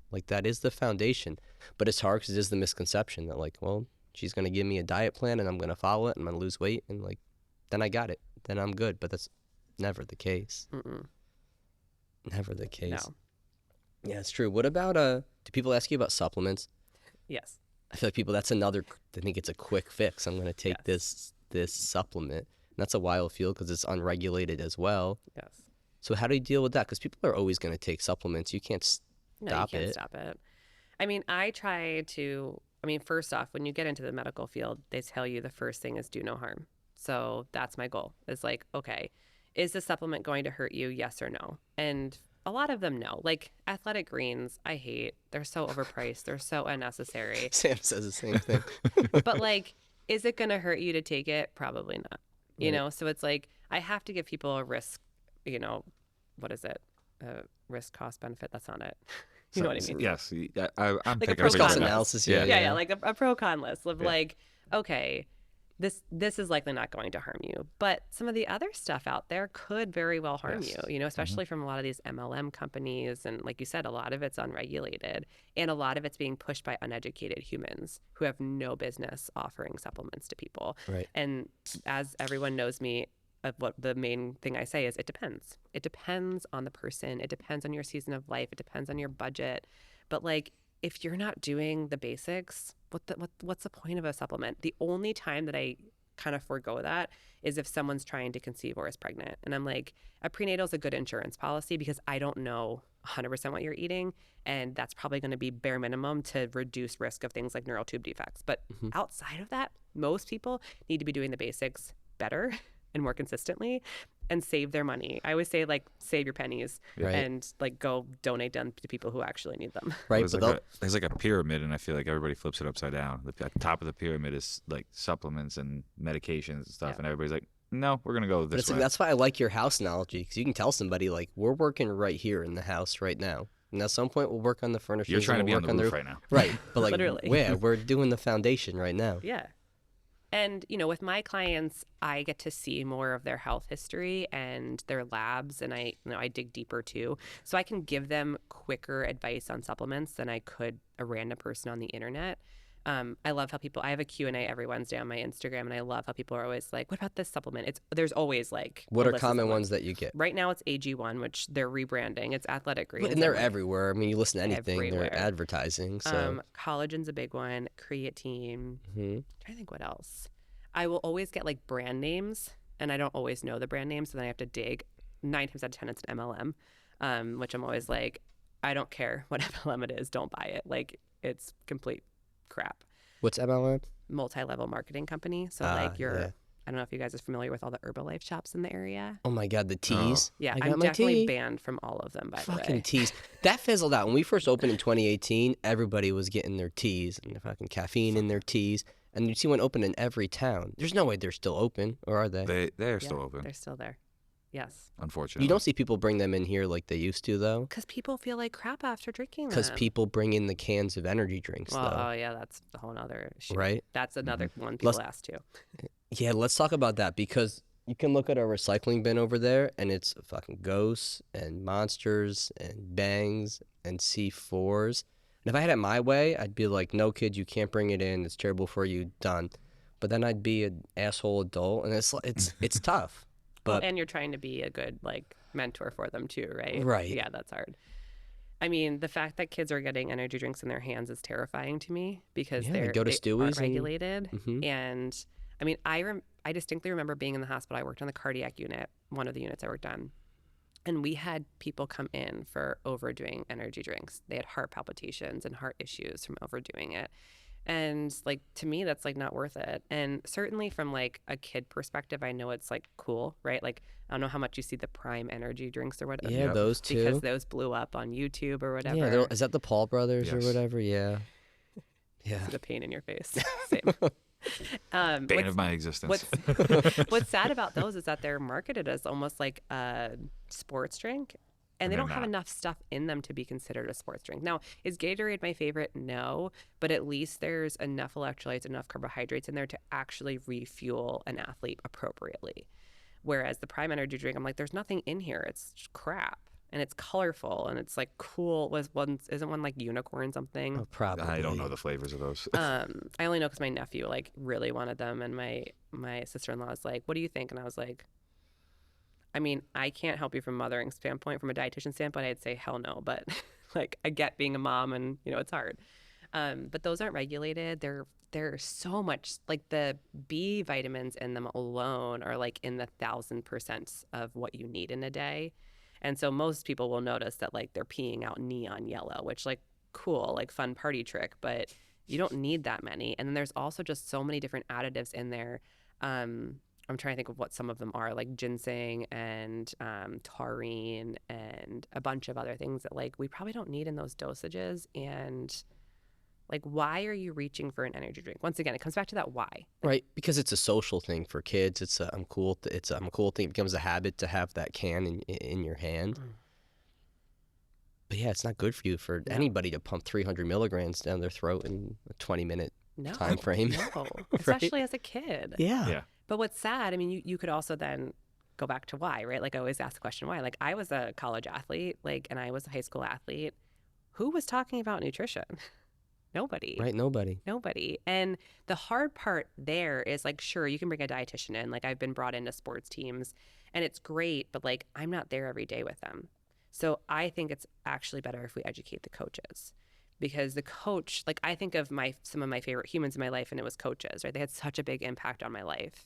Like, that is the foundation. But it's hard because it is the misconception that like, well, she's going to give me a diet plan and I'm going to follow it and I'm going to lose weight and like, then I got it. Then I'm good. But that's never the case. Mm-mm. Never the case. No. Yeah, it's true. What about, do people ask you about supplements? Yes. I feel like that's another, I think it's a quick fix. I'm going to take this this supplement. And that's a wild field because it's unregulated as well. Yes. So how do you deal with that? Because people are always going to take supplements. You can't stop it. No, you can't stop it. I mean, first off, when you get into the medical field, they tell you the first thing is do no harm. So that's my goal. Is like, okay, is the supplement going to hurt you? Yes or no? And a lot of them no. Like athletic greens, I hate. They're so overpriced. They're so unnecessary. Sam says the same thing. But like, is it going to hurt you to take it? Probably not. You know, so it's like I have to give people a risk, what is it? Risk, cost, benefit. That's not it. You know what I mean? Yes. I'm like thinking a pro con analysis. Yeah. Like a pro con list of like, okay, this is likely not going to harm you, but some of the other stuff out there could very well harm you, especially from a lot of these MLM companies. And like you said, a lot of it's unregulated and a lot of it's being pushed by uneducated humans who have no business offering supplements to people. Right. And as everyone knows me, what the main thing I say is it depends. It depends on the person. It depends on your season of life. It depends on your budget. But like, if you're not doing the basics, what's the point of a supplement? The only time that I kind of forego that is if someone's trying to conceive or is pregnant. And I'm like, a prenatal is a good insurance policy because I don't know 100% what you're eating. And that's probably going to be bare minimum to reduce risk of things like neural tube defects. But outside of that, most people need to be doing the basics better and more consistently and save their money. I always say, like, save your pennies and like go donate them to people who actually need them. Right. There's like a pyramid, and I feel like everybody flips it upside down. At the top of the pyramid is like supplements and medications and stuff, and everybody's like, no, we're gonna go this way. That's why I like your house analogy, because you can tell somebody like, we're working right here in the house right now, and at some point we'll work on the furniture. You're trying to be on the roof right now, right? But like, literally, we're doing the foundation right now. Yeah. And, with my clients, I get to see more of their health history and their labs, and I dig deeper too. So I can give them quicker advice on supplements than I could a random person on the internet. I love how I have a Q&A every Wednesday on my Instagram, and I love how people are always like, what about this supplement? There's always like, what are common ones that you get? Right now it's AG1, which they're rebranding. It's athletic greens. And they're everywhere. I mean, you listen to anything, everywhere. They're advertising. So collagen's a big one, creatine. Mm-hmm. I'm trying to think what else. I will always get like brand names, and I don't always know the brand names, so then I have to dig. 9 times out of 10, it's an MLM, which I'm always like, I don't care what MLM it is, don't buy it. Like, it's complete crap. What's MLM? Multi-level marketing company. So I don't know if you guys are familiar with all the Herbalife shops in the area. Oh my God, the teas. Yeah, I'm definitely banned from all of them, by the way. Fucking teas. That fizzled out. When we first opened in 2018, everybody was getting their teas and the fucking caffeine in their teas. And you see one open in every town. There's no way they're still open, or are they? They're still open. They're still there. Yes. Unfortunately. You don't see people bring them in here like they used to, though? Because people feel like crap after drinking them. Because people bring in the cans of energy drinks, though. Oh, yeah, that's a whole other issue. Right? That's another one people ask, too. Yeah, let's talk about that, because you can look at our recycling bin over there, and it's fucking Ghosts and Monsters and Bangs and C4s. And if I had it my way, I'd be like, no, kid, you can't bring it in. It's terrible for you. Done. But then I'd be an asshole adult, and it's tough. But and you're trying to be a good like mentor for them too, right? Right. Yeah, that's hard. I mean, the fact that kids are getting energy drinks in their hands is terrifying to me because they aren't regulated. And I mean, I distinctly remember being in the hospital. I worked on the cardiac unit, one of the units I worked on. And we had people come in for overdoing energy drinks. They had heart palpitations and heart issues from overdoing it. And like, to me, that's like not worth it. And certainly from like a kid perspective, I know it's like cool, right? Like, I don't know how much you see the Prime energy drinks or whatever. Yeah, those too. Because those blew up on YouTube or whatever. Yeah, is that the Paul brothers or whatever? Yeah. Yeah. The pain in your face. Same. Bane of my existence. What's sad about those is that they're marketed as almost like a sports drink, and they don't have enough stuff in them to be considered a sports drink. Now, is Gatorade my favorite? No, but at least there's enough electrolytes, enough carbohydrates in there to actually refuel an athlete appropriately. Whereas the Prime energy drink, I'm like, there's nothing in here. It's just crap. And it's colorful, and it's like cool. Isn't one like unicorn something? Oh, probably. I don't know the flavors of those. I only know because my nephew like really wanted them, and my sister-in-law was like, "What do you think?" And I was like, "I mean, I can't help you from a mothering standpoint, from a dietitian standpoint. I'd say hell no, but like I get being a mom, and it's hard." But those aren't regulated. They're so much, like the B vitamins in them alone are like in the 1,000% of what you need in a day. And so most people will notice that like they're peeing out neon yellow, which like cool, like fun party trick, but you don't need that many. And then there's also just so many different additives in there. I'm trying to think of what some of them are, like ginseng and taurine and a bunch of other things that like we probably don't need in those dosages. And like, why are you reaching for an energy drink? Once again, it comes back to that why. Right, because it's a social thing for kids. It's a I'm cool. It's a I'm cool thing. It becomes a habit to have that can in your hand. But yeah, it's not good for you for anybody to pump 300 milligrams down their throat in a 20-minute time frame. No, right? especially as a kid. Yeah. But what's sad, I mean, you could also then go back to why, right? Like I always ask the question why. Like I was a college athlete, like, and I was a high school athlete. Who was talking about nutrition? Nobody. Right, nobody. And the hard part there is like, sure, you can bring a dietitian in. Like I've been brought into sports teams and it's great, but like I'm not there every day with them. So I think it's actually better if we educate the coaches, because the coach, like I think of some of my favorite humans in my life and it was coaches, right? They had such a big impact on my life.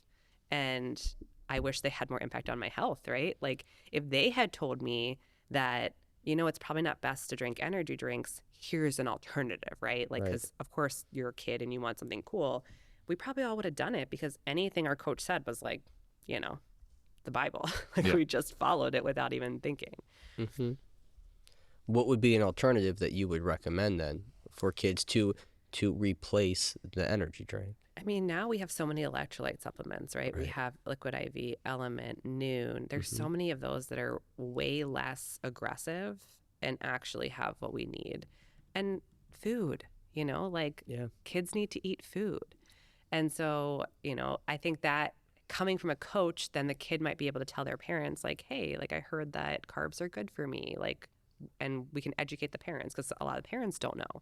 And I wish they had more impact on my health, right? Like if they had told me that, you know, it's probably not best to drink energy drinks, here's an alternative, right? Like, because of course you're a kid and you want something cool. We probably all would have done it because anything our coach said was like, you know, the Bible. Like we just followed it without even thinking. Mm-hmm. What would be an alternative that you would recommend then for kids to replace the energy drink? I mean, now we have so many electrolyte supplements, right? We have Liquid IV, Element, Noon. There's so many of those that are way less aggressive and actually have what we need. And food, you know, like kids need to eat food. And so, you know, I think that coming from a coach, then the kid might be able to tell their parents like, hey, like I heard that carbs are good for me. Like, and we can educate the parents because a lot of parents don't know.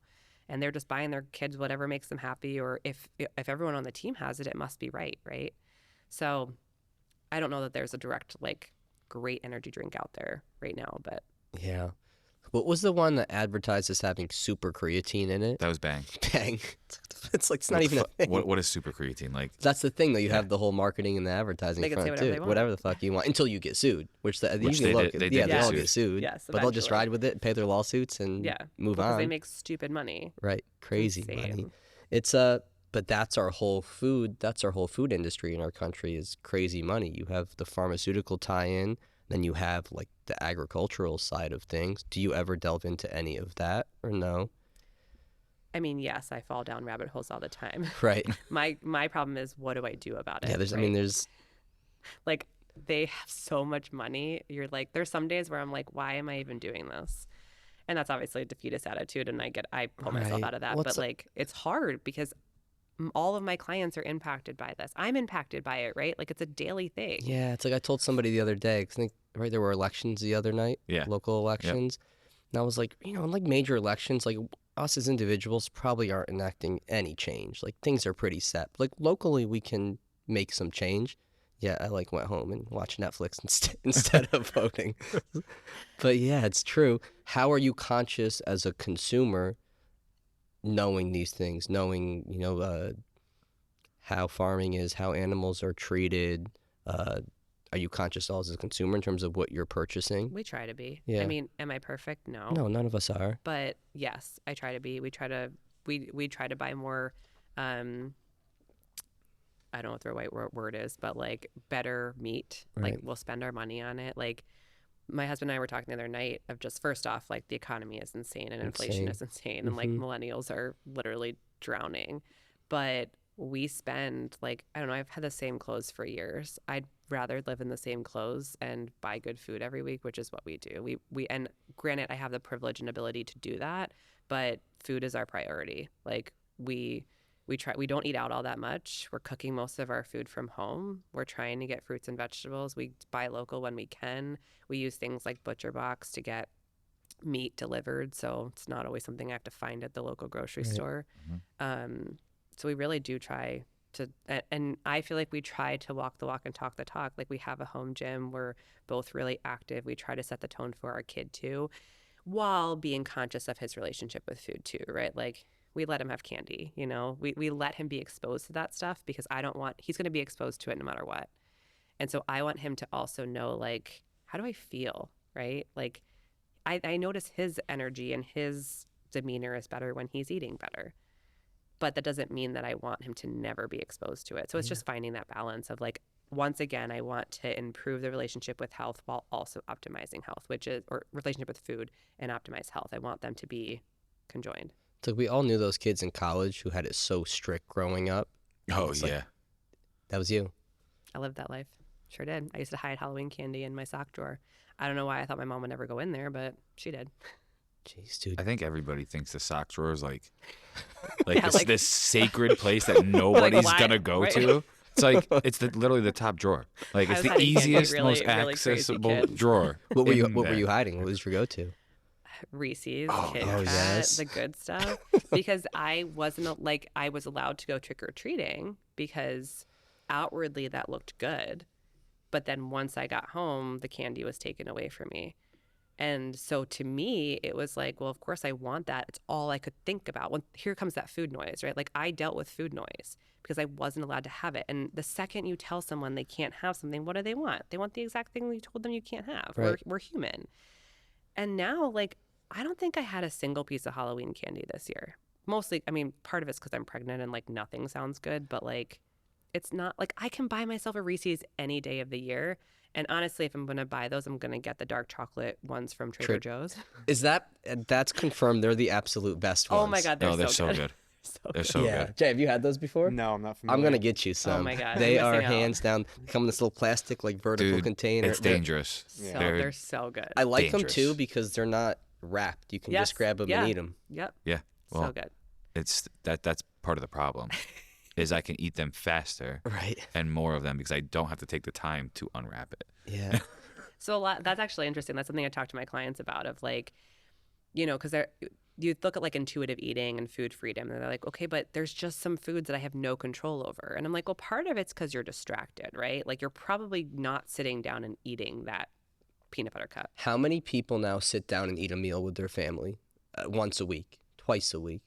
And they're just buying their kids whatever makes them happy, or if everyone on the team has it, it must be right? So I don't know that there's a direct, like, great energy drink out there right now, but... Yeah. What was the one that advertised as having super creatine in it? That was Bang. Bang. It's like, it's not even a thing. What is super creatine? Like, that's the thing, though. You have the whole marketing and the advertising they can say front, whatever too. they want. Whatever the fuck you want, until you get sued, which they usually they all get sued. Yes, but they'll just eventually. ride with it, pay their lawsuits, and move on. Because they make stupid money. Right, crazy Insane. money. It's but that's our whole food. That's our whole food industry in our country is crazy money. You have the pharmaceutical tie-in, then you have like the agricultural side of things. Do you ever delve into any of that or no? I mean, yes, I fall down rabbit holes all the time. Right. My problem is, what do I do about it? Yeah, there's like, they have so much money. You're like, there's some days where I'm like, why am I even doing this? And that's obviously a defeatist attitude, and I pull myself out of that. But like, it's hard because all of my clients are impacted by this. I'm impacted by it, right? Like, it's a daily thing. Yeah, it's like I told somebody the other day, 'cause I think, right, there were elections the other night, local elections. And I was like, you know, like major elections, like us as individuals probably aren't enacting any change. Like things are pretty set. Like locally we can make some change. Yeah, I like went home and watched Netflix instead of voting. But yeah, it's true. How are you conscious as a consumer knowing these things, knowing, you know, how farming is, how animals are treated? Are you conscious as a consumer in terms of what you're purchasing? We try to be. Yeah. I mean, am I perfect? No. No, none of us are. But yes, I try to be. We try to buy more, I don't know what the right word is, but like better meat. Right. Like we'll spend our money on it. Like my husband and I were talking the other night of just, first off, like the economy is insane and inflation is insane. And like millennials are literally drowning. But we spend like, I don't know, I've had the same clothes for years. I'd rather live in the same clothes and buy good food every week, which is what we do. We and granted, I have the privilege and ability to do that, but food is our priority. Like we don't eat out all that much. We're cooking most of our food from home. We're trying to get fruits and vegetables. We buy local when we can. We use things like Butcher Box to get meat delivered, so it's not always something I have to find at the local grocery store. So we really do try to, and I feel like we try to walk the walk and talk the talk. Like we have a home gym. We're both really active. We try to set the tone for our kid too, while being conscious of his relationship with food too, right? Like we let him have candy. You know, we let him be exposed to that stuff because he's going to be exposed to it no matter what. And so I want him to also know, like, how do I feel, right? Like, I notice his energy and his demeanor is better when he's eating better. But that doesn't mean that I want him to never be exposed to it. So it's just finding that balance of, like, once again, I want to improve the relationship with health while also optimizing health, or relationship with food and optimize health. I want them to be conjoined. So we all knew those kids in college who had it so strict growing up. Oh, yeah. That was you. I lived that life. Sure did. I used to hide Halloween candy in my sock drawer. I don't know why I thought my mom would never go in there, but she did. Jeez, dude. I think everybody thinks the sock drawer is like this sacred place that nobody's gonna go to. It's like it's literally the top drawer. Like it's the easiest, most accessible drawer. What were you hiding? What was your go-to? Reese's, Kit Kat, yes. the good stuff. Because I wasn't I was allowed to go trick or treating because outwardly that looked good, but then once I got home, the candy was taken away from me. And so to me, it was like, well, of course I want that. It's all I could think about. Well, here comes that food noise, right? Like I dealt with food noise because I wasn't allowed to have it. And the second you tell someone they can't have something, what do they want? They want the exact thing you told them you can't have. Right. We're human. And now, like, I don't think I had a single piece of Halloween candy this year. Mostly, I mean, part of it's because I'm pregnant and like nothing sounds good, but like, it's not like I can buy myself a Reese's any day of the year. And honestly, if I'm going to buy those, I'm going to get the dark chocolate ones from Trader Joe's. That's confirmed? They're the absolute best ones. Oh my God, they're so good. They're so good. Jay, have you had those before? No, I'm not familiar. I'm gonna get you some. Oh my God, they I'm are missing out. hands down. They come in this little plastic like vertical container. It's dangerous. So they're so good. I like dangerous. them too because they're not wrapped. You can just grab them and eat them. Yep. Yeah. Well, so good. it's that's part of the problem. Is I can eat them faster, Right. and more of them because I don't have to take the time to unwrap it. Yeah. So that's actually interesting. That's something I talk to my clients about of like, you know, because you look at like intuitive eating and food freedom and they're like, okay, but there's just some foods that I have no control over. And I'm like, well, part of it's because you're distracted, right? Like you're probably not sitting down and eating that peanut butter cup. How many people now sit down and eat a meal with their family once a week, twice a week?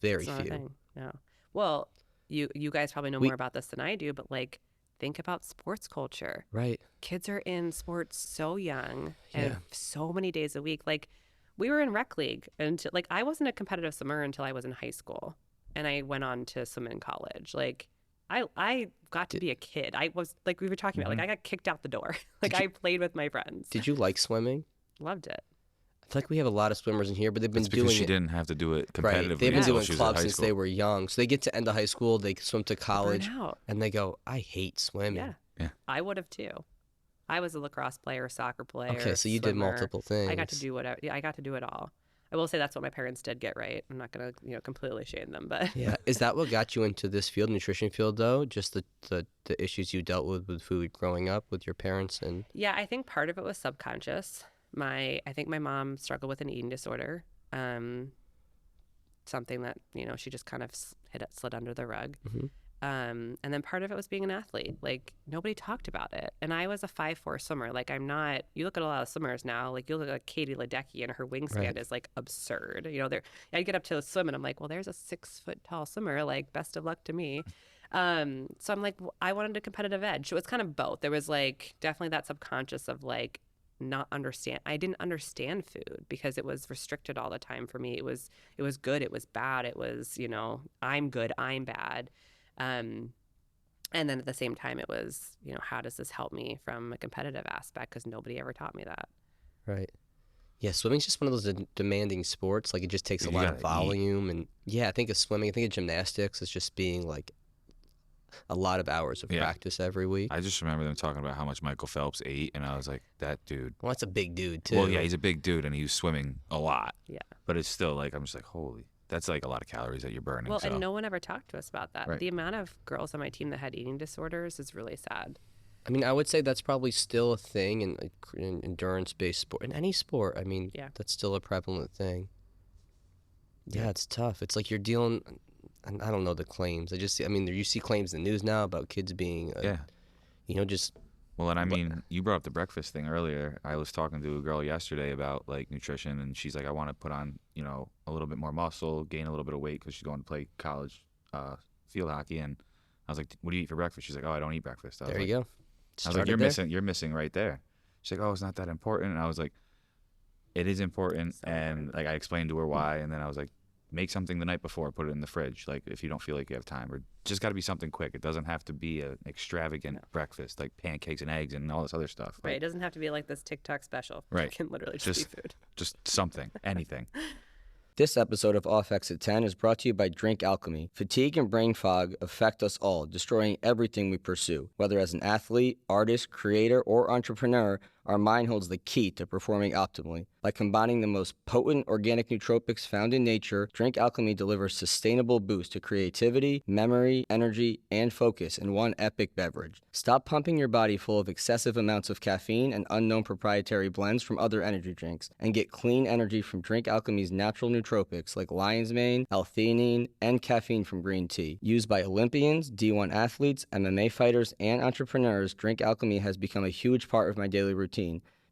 Very It's not a few. thing. No. Well, you guys probably know more about this than I do, but like think about sports culture. Right. Kids are in sports so young and so many days a week. Like we were in rec league and like I wasn't a competitive swimmer until I was in high school and I went on to swim in college. Like I got to be a kid. I was like we were talking about, like I got kicked out the door. Like I played with my friends. Did you like swimming? Loved it. I feel like we have a lot of swimmers in here, but they've been It's because doing she it. didn't have to do it competitively. Right. They've been until doing she was in clubs high since school. they were young. So they get to end of high school, they swim to college, Burn out. and they go, I hate swimming. Yeah. I would have too. I was a lacrosse player, soccer player. Okay, so you did swimmer. multiple things. I got to do whatever. Yeah, I got to do it all. I will say that's what my parents did get right. I'm not gonna, completely shame them, but Yeah. Is that what got you into this field, nutrition field, though? Just the issues you dealt with food growing up with your parents and yeah, I think part of it was subconscious. I think my mom struggled with an eating disorder. Something that, she just kind of slid under the rug. Mm-hmm. And then part of it was being an athlete. Like nobody talked about it. And I was a 5'4" swimmer. Like I'm not, you look at a lot of swimmers now, like you look at Katie Ledecky and her wingspan is like absurd. I'd get up to swim and I'm like, well, there's a 6 foot tall swimmer. Like best of luck to me. So I'm like, I wanted a competitive edge. So it was kind of both. There was like definitely that subconscious of like, I didn't understand food because it was restricted all the time for me. It was good, it was bad, it was, I'm good, I'm bad. And then at the same time it was, how does this help me from a competitive aspect? Because nobody ever taught me that. Right. Yeah, swimming's just one of those demanding sports. Like it just takes a lot of volume. And yeah, I think of swimming, I think of gymnastics as just being like a lot of hours of practice every week. I just remember them talking about how much Michael Phelps ate, and I was like, that dude. Well, that's a big dude, too. Well, yeah, he's a big dude, and he was swimming a lot. Yeah. But it's still like, I'm just like, holy, that's like a lot of calories that you're burning. Well, and no one ever talked to us about that. Right. The amount of girls on my team that had eating disorders is really sad. I mean, I would say that's probably still a thing in endurance-based sport. In any sport, I mean, that's still a prevalent thing. Yeah, it's tough. It's like you're dealing... I don't know the claims. You see claims in the news now about kids being, just Well, and I mean, you brought up the breakfast thing earlier. I was talking to a girl yesterday about like nutrition, and she's like, I want to put on, a little bit more muscle, gain a little bit of weight because she's going to play college field hockey. And I was like, what do you eat for breakfast? She's like, oh, I don't eat breakfast. There you go. I was like, you're missing right there. She's like, oh, it's not that important. And I was like, it is important. And like I explained to her why, and then I was like, make something the night before, put it in the fridge, like if you don't feel like you have time, or just got to be something quick. It doesn't have to be an extravagant breakfast like pancakes and eggs and all this other stuff. Right. It doesn't have to be like this TikTok special. Right. It can literally just be food. Just something, anything. This episode of Off Exit 10 is brought to you by Drink Alchemy. Fatigue and brain fog affect us all, destroying everything we pursue. Whether as an athlete, artist, creator, or entrepreneur, our mind holds the key to performing optimally. By combining the most potent organic nootropics found in nature, Drink Alchemy delivers sustainable boost to creativity, memory, energy, and focus in one epic beverage. Stop pumping your body full of excessive amounts of caffeine and unknown proprietary blends from other energy drinks, and get clean energy from Drink Alchemy's natural nootropics like lion's mane, L-theanine, and caffeine from green tea. Used by Olympians, D1 athletes, MMA fighters, and entrepreneurs, Drink Alchemy has become a huge part of my daily routine,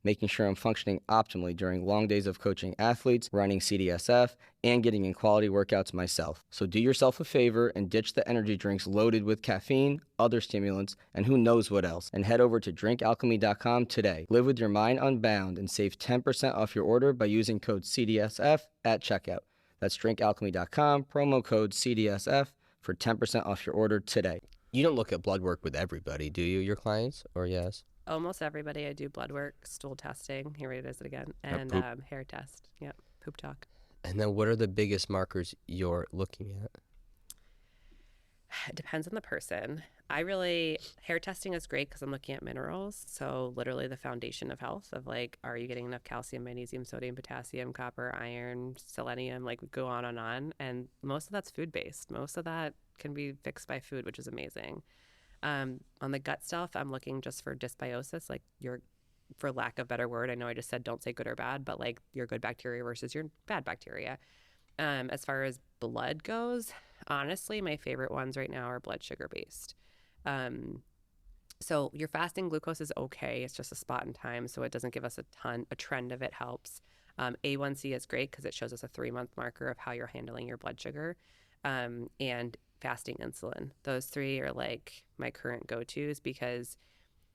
making sure I'm functioning optimally during long days of coaching athletes, running CDSF, and getting in quality workouts myself. So do yourself a favor and ditch the energy drinks loaded with caffeine, other stimulants, and who knows what else, and head over to drinkalchemy.com today. Live with your mind unbound and save 10% off your order by using code CDSF at checkout. That's drinkalchemy.com, promo code CDSF for 10% off your order today. You don't look at blood work with everybody, do you, your clients, or yes? Almost everybody. I do blood work, stool testing. Here it is again, and hair test. Yep, poop talk. And then what are the biggest markers you're looking at? It depends on the person. Hair testing is great because I'm looking at minerals. So literally the foundation of health of like, are you getting enough calcium, magnesium, sodium, potassium, copper, iron, selenium, like we go on. And most of that's food-based. Most of that can be fixed by food, which is amazing. On the gut stuff, I'm looking just for dysbiosis, like your, for lack of a better word, I know I just said don't say good or bad, but like your good bacteria versus your bad bacteria. As far as blood goes, honestly, my favorite ones right now are blood sugar based. So your fasting glucose is okay. It's just a spot in time, so it doesn't give us a trend of it helps. A1C is great because it shows us a 3-month marker of how you're handling your blood sugar. And fasting insulin. Those three are like my current go-tos because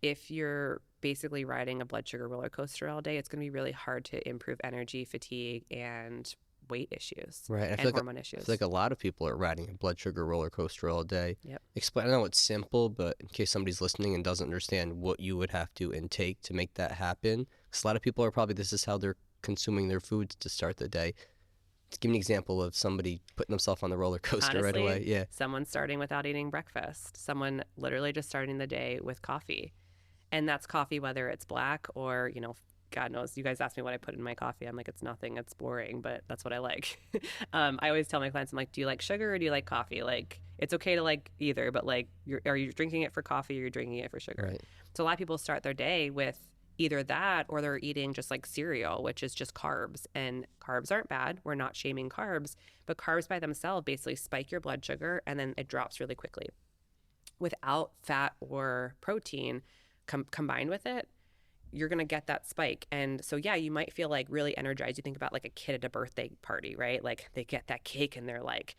if you're basically riding a blood sugar roller coaster all day, it's going to be really hard to improve energy, fatigue, and weight issues, right? And hormone issues. I feel like a lot of people are riding a blood sugar roller coaster all day. Yep. I know it's simple, but in case somebody's listening and doesn't understand what you would have to intake to make that happen, because a lot of people are probably, this is how they're consuming their foods to start the day. Give me an example of somebody putting themselves on the roller coaster. Honestly, right away. Yeah. Someone starting without eating breakfast. Someone literally just starting the day with coffee. And that's coffee, whether it's black or, God knows. You guys ask me what I put in my coffee. I'm like, it's nothing. It's boring, but that's what I like. I always tell my clients, I'm like, do you like sugar or do you like coffee? Like, it's okay to like either, but like, are you drinking it for coffee or you're drinking it for sugar? Right. So a lot of people start their day with either that or they're eating just like cereal, which is just carbs. And carbs aren't bad. We're not shaming carbs, but carbs by themselves basically spike your blood sugar and then it drops really quickly. Without fat or protein combined with it, you're going to get that spike. And so, yeah, you might feel like really energized. You think about like a kid at a birthday party, right? Like they get that cake and they're like,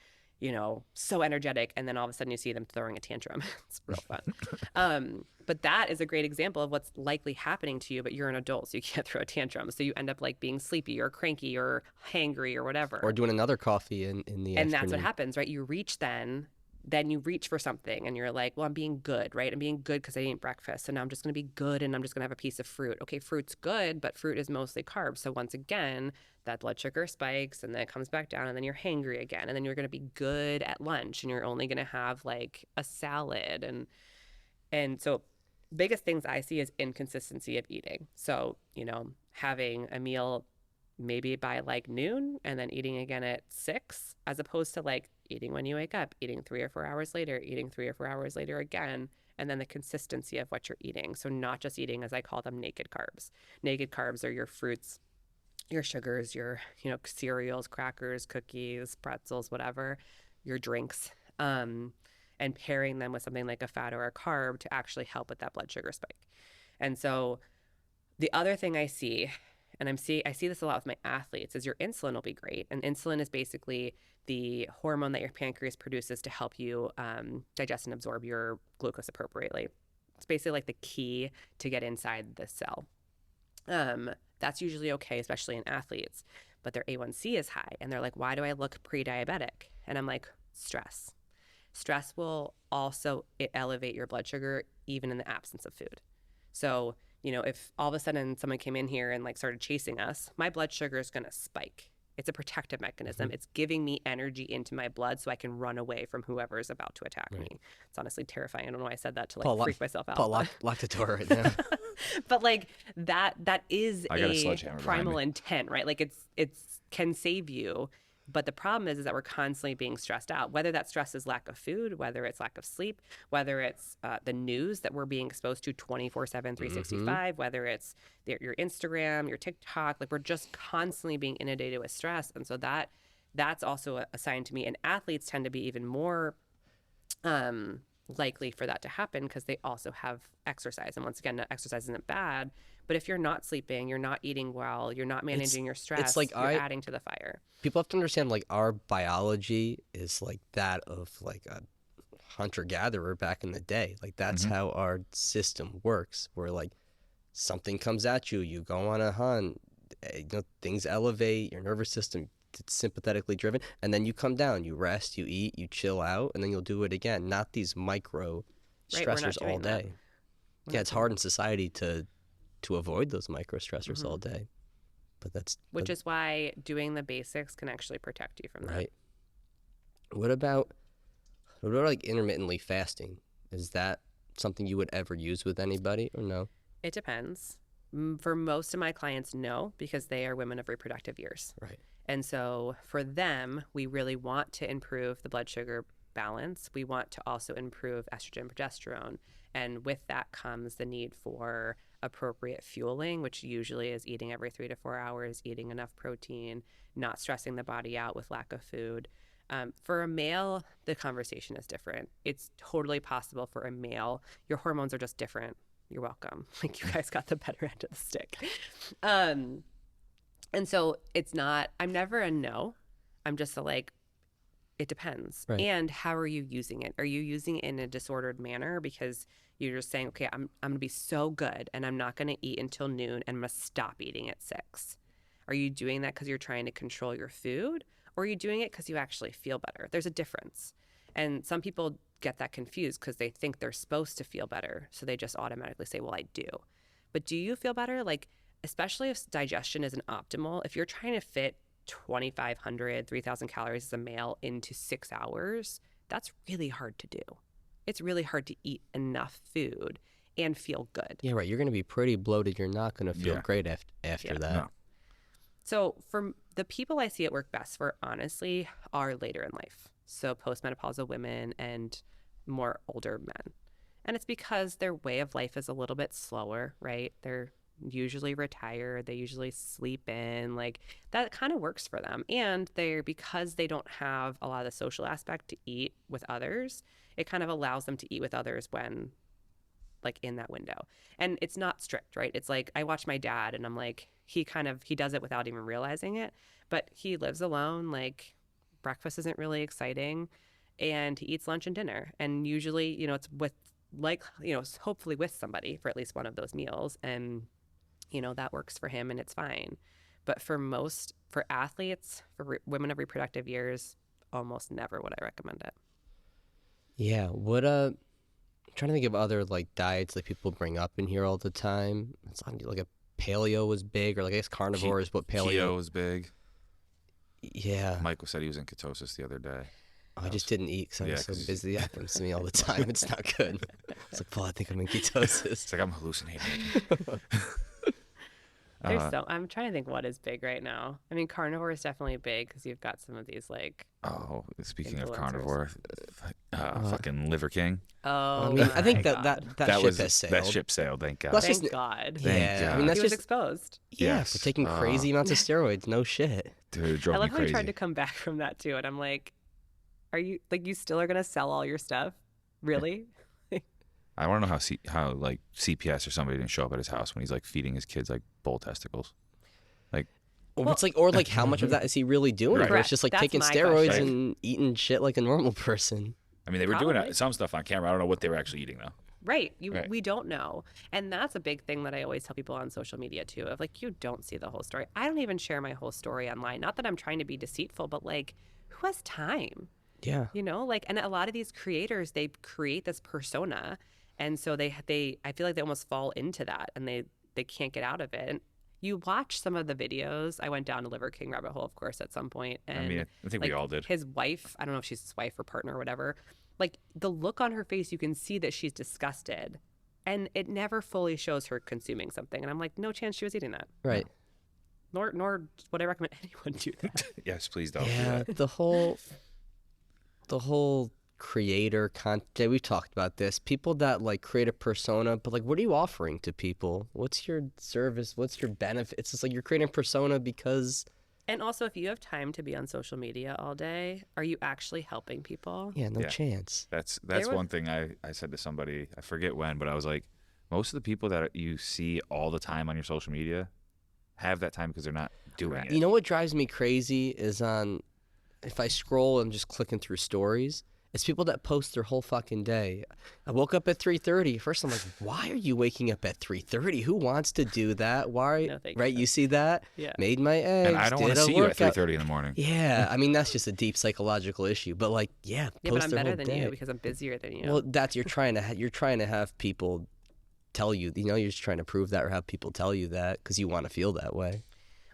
so energetic. And then all of a sudden you see them throwing a tantrum. It's real fun. But that is a great example of what's likely happening to you, but you're an adult, so you can't throw a tantrum. So you end up like being sleepy or cranky or hangry or whatever. Or doing another coffee in the afternoon. And that's what happens, right? You reach then you reach for something and you're like, well, I'm being good, right? I'm being good because I ate breakfast. So now I'm just going to be good and I'm just going to have a piece of fruit. Okay, fruit's good, but fruit is mostly carbs. So once again, that blood sugar spikes and then it comes back down and then you're hangry again. And then you're going to be good at lunch and you're only going to have like a salad. And so biggest things I see is inconsistency of eating. So, having a meal maybe by like noon and then eating again at 6, as opposed to like eating when you wake up, eating 3 or 4 hours later, eating 3 or 4 hours later again, and then the consistency of what you're eating. So not just eating, as I call them, naked carbs. Naked carbs are your fruits, your sugars, your, cereals, crackers, cookies, pretzels, whatever, your drinks, and pairing them with something like a fat or a carb to actually help with that blood sugar spike. And so the other thing I see, and I see this a lot with my athletes, is your insulin will be great. And insulin is basically the hormone that your pancreas produces to help you digest and absorb your glucose appropriately. It's basically like the key to get inside the cell. That's usually okay, especially in athletes. But their A1C is high. And they're like, why do I look pre-diabetic? And I'm like, stress. Stress will also elevate your blood sugar even in the absence of food. So, you know, if all of a sudden someone came in here and like started chasing us, my blood sugar is going to spike. It's a protective mechanism. It's giving me energy into my blood so I can run away from whoever is about to attack me. It's honestly terrifying. I don't know why I said that to like freak myself out. Paul, lock the door right now. But like that is a primal intent, right? Like it's can save you. But the problem is that we're constantly being stressed out, whether that stress is lack of food, whether it's lack of sleep, whether it's the news that we're being exposed to 24/7, 365, whether it's your Instagram, your TikTok, like we're just constantly being inundated with stress. And so that's also a sign to me. And athletes tend to be even more likely for that to happen because they also have exercise. And once again, exercise isn't bad, but if you're not sleeping, you're not eating well, you're not managing your stress, it's like you're adding to the fire. People have to understand, like, our biology is like that of like a hunter-gatherer back in the day. Like, that's how our system works, where like something comes at you, you go on a hunt, you know, things elevate, your nervous system, it's sympathetically driven, and then you come down, you rest, you eat, you chill out, and then you'll do it again. Not these micro stressors all day. Yeah, it's hard in society to avoid those micro stressors all day. But which is why doing the basics can actually protect you from that. Right. What about like intermittently fasting? Is that something you would ever use with anybody or no? It depends. For most of my clients, no, because they are women of reproductive years. Right. And so for them, we really want to improve the blood sugar balance. We want to also improve estrogen, progesterone. And with that comes the need for appropriate fueling, which usually is eating every 3 to 4 hours, eating enough protein, not stressing the body out with lack of food. For a male, the conversation is different. It's totally possible for a male. Your hormones are just different. You're welcome. Like, you guys got the better end of the stick. And so it's not, I'm never a no. I'm just it depends. Right. And how are you using it? Are you using it in a disordered manner because you're just saying, okay, I'm going to be so good and I'm not going to eat until noon and I'm going to stop eating at 6? Are you doing that because you're trying to control your food? Or are you doing it because you actually feel better? There's a difference. And some people get that confused because they think they're supposed to feel better. So they just automatically say, well, I do. But do you feel better? Like, especially if digestion isn't optimal, if you're trying to fit 2,500, 3,000 calories as a male into 6 hours, that's really hard to do. It's really hard to eat enough food and feel good. Yeah, right. You're going to be pretty bloated. You're not going to feel great after that. No. So for the people I see it work best for, honestly, are later in life. So postmenopausal women and more older men. And it's because their way of life is a little bit slower, right? They're usually retired. They usually sleep in. Like, that kind of works for them. And because they don't have a lot of the social aspect to eat with others, it kind of allows them to eat with others when, like, in that window. And it's not strict, right? It's like, I watch my dad and I'm like, he does it without even realizing it, but he lives alone. Like, breakfast isn't really exciting, and he eats lunch and dinner. And usually, you know, it's with, like, you know, hopefully with somebody for at least one of those meals. And, you know, that works for him and it's fine. But for athletes, for women of reproductive years, almost never would I recommend it. Yeah. I'm trying to think of other like diets that people bring up in here all the time. It's like a paleo was big, or like I guess carnivore is what paleo. Keto was big. Yeah. Michael said he was in ketosis the other day. I just didn't eat because I was so busy. It happens to me all the time. It's not good. It's like, Paul, I think I'm in ketosis. It's like I'm hallucinating. I'm trying to think what is big right now. I mean, carnivore is definitely big because you've got some of these like. Oh, speaking of carnivore, fucking Liver King. Oh, I mean, I think that ship has sailed. That ship sailed. Thank God. Thank God. Yeah, I mean, that's he was exposed. Yeah, for taking crazy amounts of steroids. No shit. Dude, it drove I love me how crazy. he tried to come back from that too, and I'm like, are you you still are gonna sell all your stuff? Really? I want to know how like CPS or somebody didn't show up at his house when he's like feeding his kids like bull testicles. Like, it's like, or like how much of that is he really doing? Right. Or it's just like That's taking my steroids question. and eating shit like a normal person. I mean, they were Probably. doing some stuff on camera. I don't know what they were actually eating though. Right. Right. We don't know. And that's a big thing that I always tell people on social media too, of like, you don't see the whole story. I don't even share my whole story online. Not that I'm trying to be deceitful, but like, who has time? Yeah. You know, like, and a lot of these creators, they create this persona. And so I feel like they almost fall into that and they can't get out of it. And you watch some of the videos. I went down to Liver King rabbit hole, of course, at some point. And I mean, I think like, we all did. His wife, I don't know if she's his wife or partner or whatever, like the look on her face, you can see that she's disgusted. And it never fully shows her consuming something. And I'm like, no chance she was eating that. Right. Nor would I recommend anyone do that. Yes, please don't. Yeah, Do that. the whole creator content, we've talked about this. People that like create a persona, but like, what are you offering to people? What's your service? What's your benefit? It's just like you're creating a persona because. And also, if you have time to be on social media all day, are you actually helping people? Yeah, no Yeah. chance. That's was- one thing I said to somebody. I forget when, but I was like, most of the people that you see all the time on your social media have that time because they're not doing Correct. it. You know what drives me crazy is if I scroll and just clicking through stories, it's people that post their whole fucking day. I woke up at 3:30. First, I'm like, why are you waking up at 3:30? Who wants to do that? Why? No, thank right? you. You see that? Yeah. Made my eggs. And I don't want did to a see you at workout. 3:30 in the morning. Yeah, I mean that's just a deep psychological issue. But like, Yeah, post but I'm their better whole than day. you because I'm busier than you. Well, that's you're trying to have people tell you. You know, you're just trying to prove that or have people tell you that because you want to feel that way.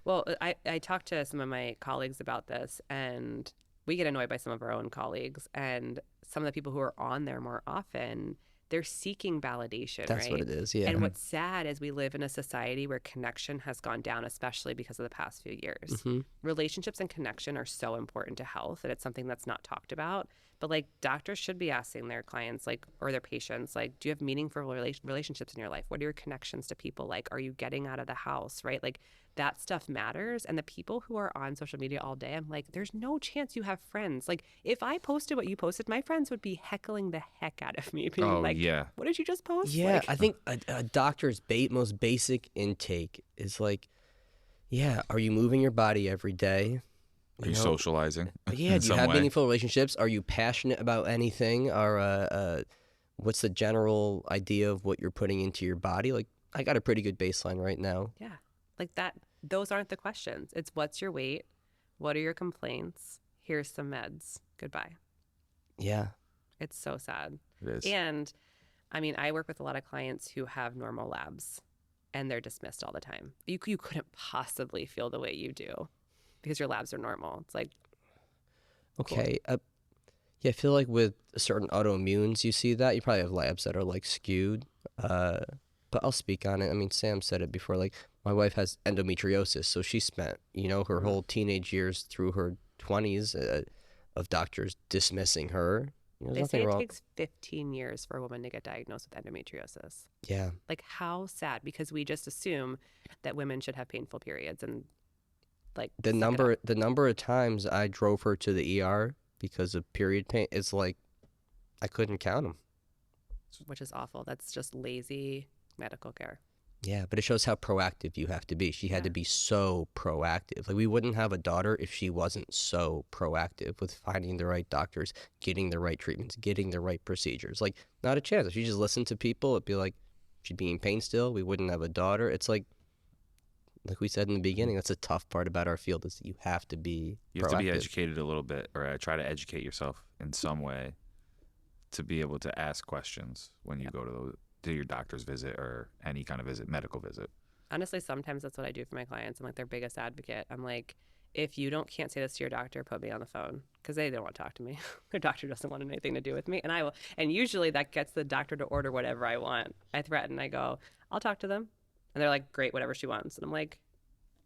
Well, I talked to some of my colleagues about this, and we get annoyed by some of our own colleagues. And some of the people who are on there more often, they're seeking validation, That's right? what it is. Yeah. And what's sad is we live in a society where connection has gone down, especially because of the past few years. Mhm. Relationships and connection are so important to health, and it's something that's not talked about. But like doctors should be asking their clients, like, or their patients, like, do you have meaningful relationships in your life? What are your connections to people? Like, are you getting out of the house, right? Like, that stuff matters. And the people who are on social media all day, I'm like, there's no chance you have friends. Like, if I posted what you posted, my friends would be heckling the heck out of me, being Oh, like, yeah. what did you just post? Yeah, Like, I think a doctor's most basic intake is like, yeah, are you moving your body every day? Are you socializing? Yeah, in do you some have way? meaningful relationships? Are you passionate about anything? Or what's the general idea of what you're putting into your body? Like, I got a pretty good baseline right now. yeah, like that. Those aren't the questions. It's what's your weight? What are your complaints? Here's some meds. Goodbye. Yeah. It's so sad. It is. And I mean, I work with a lot of clients who have normal labs and they're dismissed all the time. You couldn't possibly feel the way you do because your labs are normal. It's like, Okay. Yeah, I feel like with certain autoimmunes, you see that. You probably have labs that are like skewed. But I'll speak on it. I mean, Sam said it before. Like, my wife has endometriosis, so she spent, her whole teenage years through her 20s of doctors dismissing her. There's they say nothing it wrong. takes 15 years for a woman to get diagnosed with endometriosis. Yeah. Like, how sad, because we just assume that women should have painful periods and like The number of times I drove her to the ER because of period pain, it's like I couldn't count them. which is awful. That's just lazy medical care. Yeah, but it shows how proactive you have to be. She had to Yeah. be so proactive. Like, we wouldn't have a daughter if she wasn't so proactive with finding the right doctors, getting the right treatments, getting the right procedures. Like, not a chance. If she just listened to people, it'd be like she'd be in pain still. We wouldn't have a daughter. It's like we said in the beginning, that's a tough part about our field is that you have to be You have to be proactive. educated a little bit, or try to educate yourself in some way to be able to ask questions when you go to your doctor's visit or any kind of medical visit. Honestly, sometimes that's what I do for my clients. I'm like their biggest advocate. I'm like, if you can't say this to your doctor, put me on the phone, because they don't want to talk to me. Their doctor doesn't want anything to do with me, and I will. And usually that gets the doctor to order whatever I want. I threaten. I go, I'll talk to them, and they're like, great, whatever she wants. And I'm like,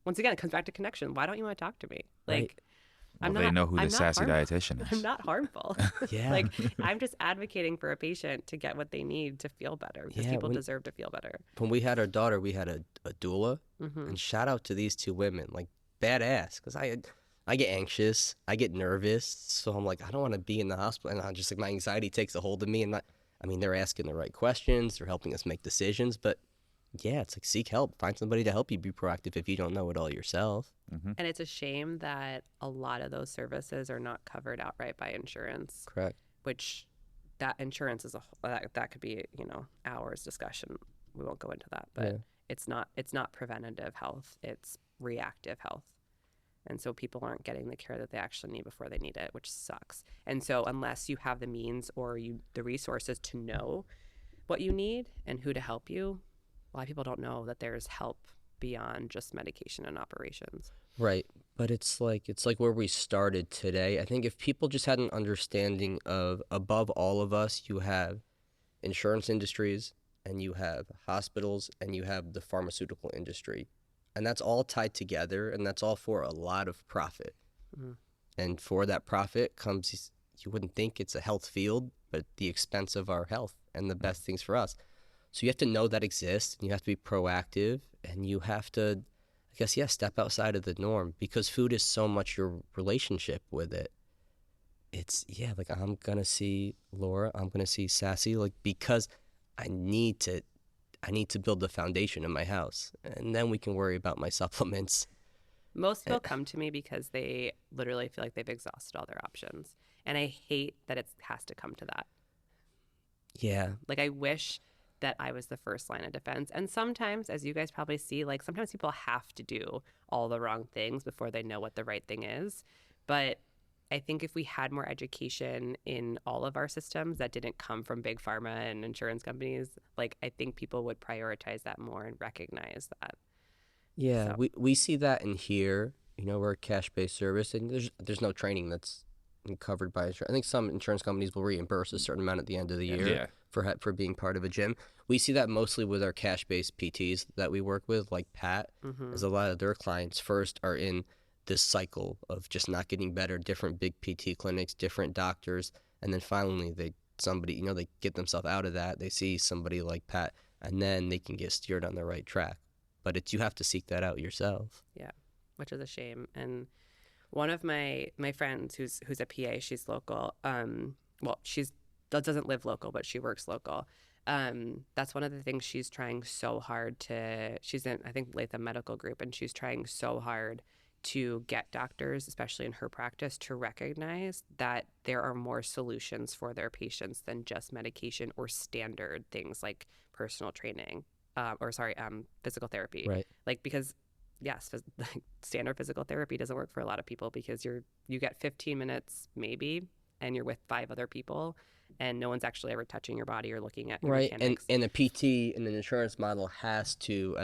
once again, it comes back to connection. Why don't you want to talk to me? Like, Right. Well, they know who I'm the not sassy harmful. dietitian is. I'm not harmful. Yeah. Like, I'm just advocating for a patient to get what they need to feel better, because Yeah, people when- deserve to feel better. When we had our daughter, we had a doula. Hmm. And shout out to these two women, like badass, because I get anxious, I get nervous, so I'm like, I don't want to be in the hospital, and I just like my anxiety takes a hold of me, and I mean, they're asking the right questions. They're helping us make decisions. But yeah, it's like seek help. Find somebody to help you be proactive if you don't know it all yourself. Mm-hmm. And it's a shame that a lot of those services are not covered outright by insurance. Correct. Which that insurance is that could be, hours discussion. We won't go into that, but it's not preventative health. It's reactive health. And so people aren't getting the care that they actually need before they need it, which sucks. And so unless you have the means or the resources to know what you need and who to help you, a lot of people don't know that there's help beyond just medication and operations. Right. But it's like where we started today. I think if people just had an understanding of, above all of us, you have insurance industries and you have hospitals and you have the pharmaceutical industry. And that's all tied together, and that's all for a lot of profit. Mm-hmm. And for that profit comes, you wouldn't think it's a health field, but the expense of our health and the best things for us. So you have to know that exists, and you have to be proactive, and you have to, I guess, step outside of the norm, because food is so much your relationship with it. It's, like, I'm going to see Laura, I'm going to see Sassy, like, because I need to build the foundation in my house, and then we can worry about my supplements. Most people come to me because they literally feel like they've exhausted all their options. And I hate that it has to come to that. Yeah. Like, I wish that I was the first line of defense. And sometimes, as you guys probably see, like, sometimes people have to do all the wrong things before they know what the right thing is. But I think if we had more education in all of our systems that didn't come from big pharma and insurance companies, like, I think people would prioritize that more and recognize that. Yeah, so. we see that in here. We're a cash-based service, and there's no training that's covered by insurance. I think some insurance companies will reimburse a certain amount at the end of the year for being part of a gym. We see that mostly with our cash-based PTs that we work with, like Pat, as a lot of their clients first are in this cycle of just not getting better, different big PT clinics, different doctors, and then finally they get themselves out of that. They see somebody like Pat, and then they can get steered on the right track. But you have to seek that out yourself. Yeah, which is a shame. And one of my friends who's a PA, she's local. She doesn't live local, but she works local. That's one of the things she's trying so hard to. She's in, I think, Latham Medical Group, and she's trying so hard to get doctors, especially in her practice, to recognize that there are more solutions for their patients than just medication or standard things like personal training, physical therapy. Right. Like, because yes, standard physical therapy doesn't work for a lot of people because you get 15 minutes maybe, and you're with 5 other people, and no one's actually ever touching your body or looking at your mechanics. And a PT in an insurance model has to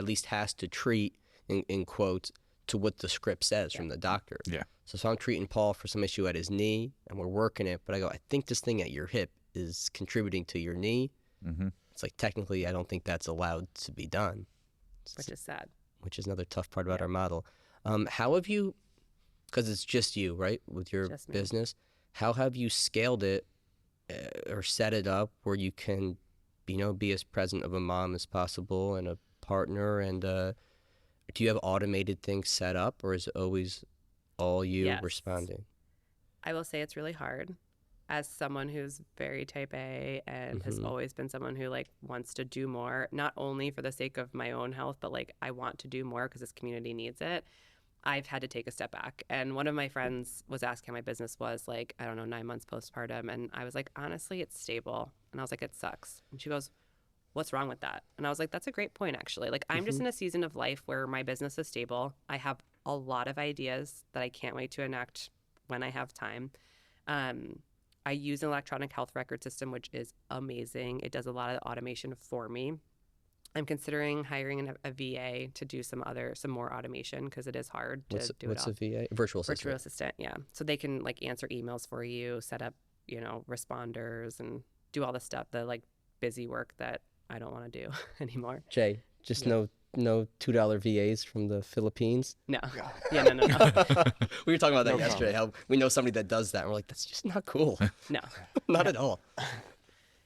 treat, in quotes, to what the script says from the doctor. Yeah. So if I'm treating Paul for some issue at his knee and we're working it, but I go, I think this thing at your hip is contributing to your knee. Mm-hmm. It's like, technically, I don't think that's allowed to be done. Which is sad. Which is another tough part about our model. How have you, because it's just you, right, with your business, how have you scaled it or set it up where you can, be as present of a mom as possible and a partner, and do you have automated things set up, or is it always all you responding? I will say it's really hard. As someone who's very type A and has always been someone who wants to do more, not only for the sake of my own health, but I want to do more because this community needs it. I've had to take a step back. And one of my friends was asking how my business was 9 months postpartum. And I was like, honestly, it's stable. And I was like, it sucks. And she goes, what's wrong with that? And I was like, that's a great point, actually. I'm just in a season of life where my business is stable. I have a lot of ideas that I can't wait to enact when I have time. I use an electronic health record system, which is amazing. It does a lot of automation for me. I'm considering hiring a VA to do some more automation because it is hard to do it all. What's a VA? Virtual assistant. Virtual assistant, yeah. So they can answer emails for you, set up, responders, and do all the stuff, the busy work that I don't want to do anymore. Jay, no $2 VAs from the Philippines? No. Yeah, no. We were talking about that yesterday, how we know somebody that does that, and we're like, that's just not cool. No. Not at all.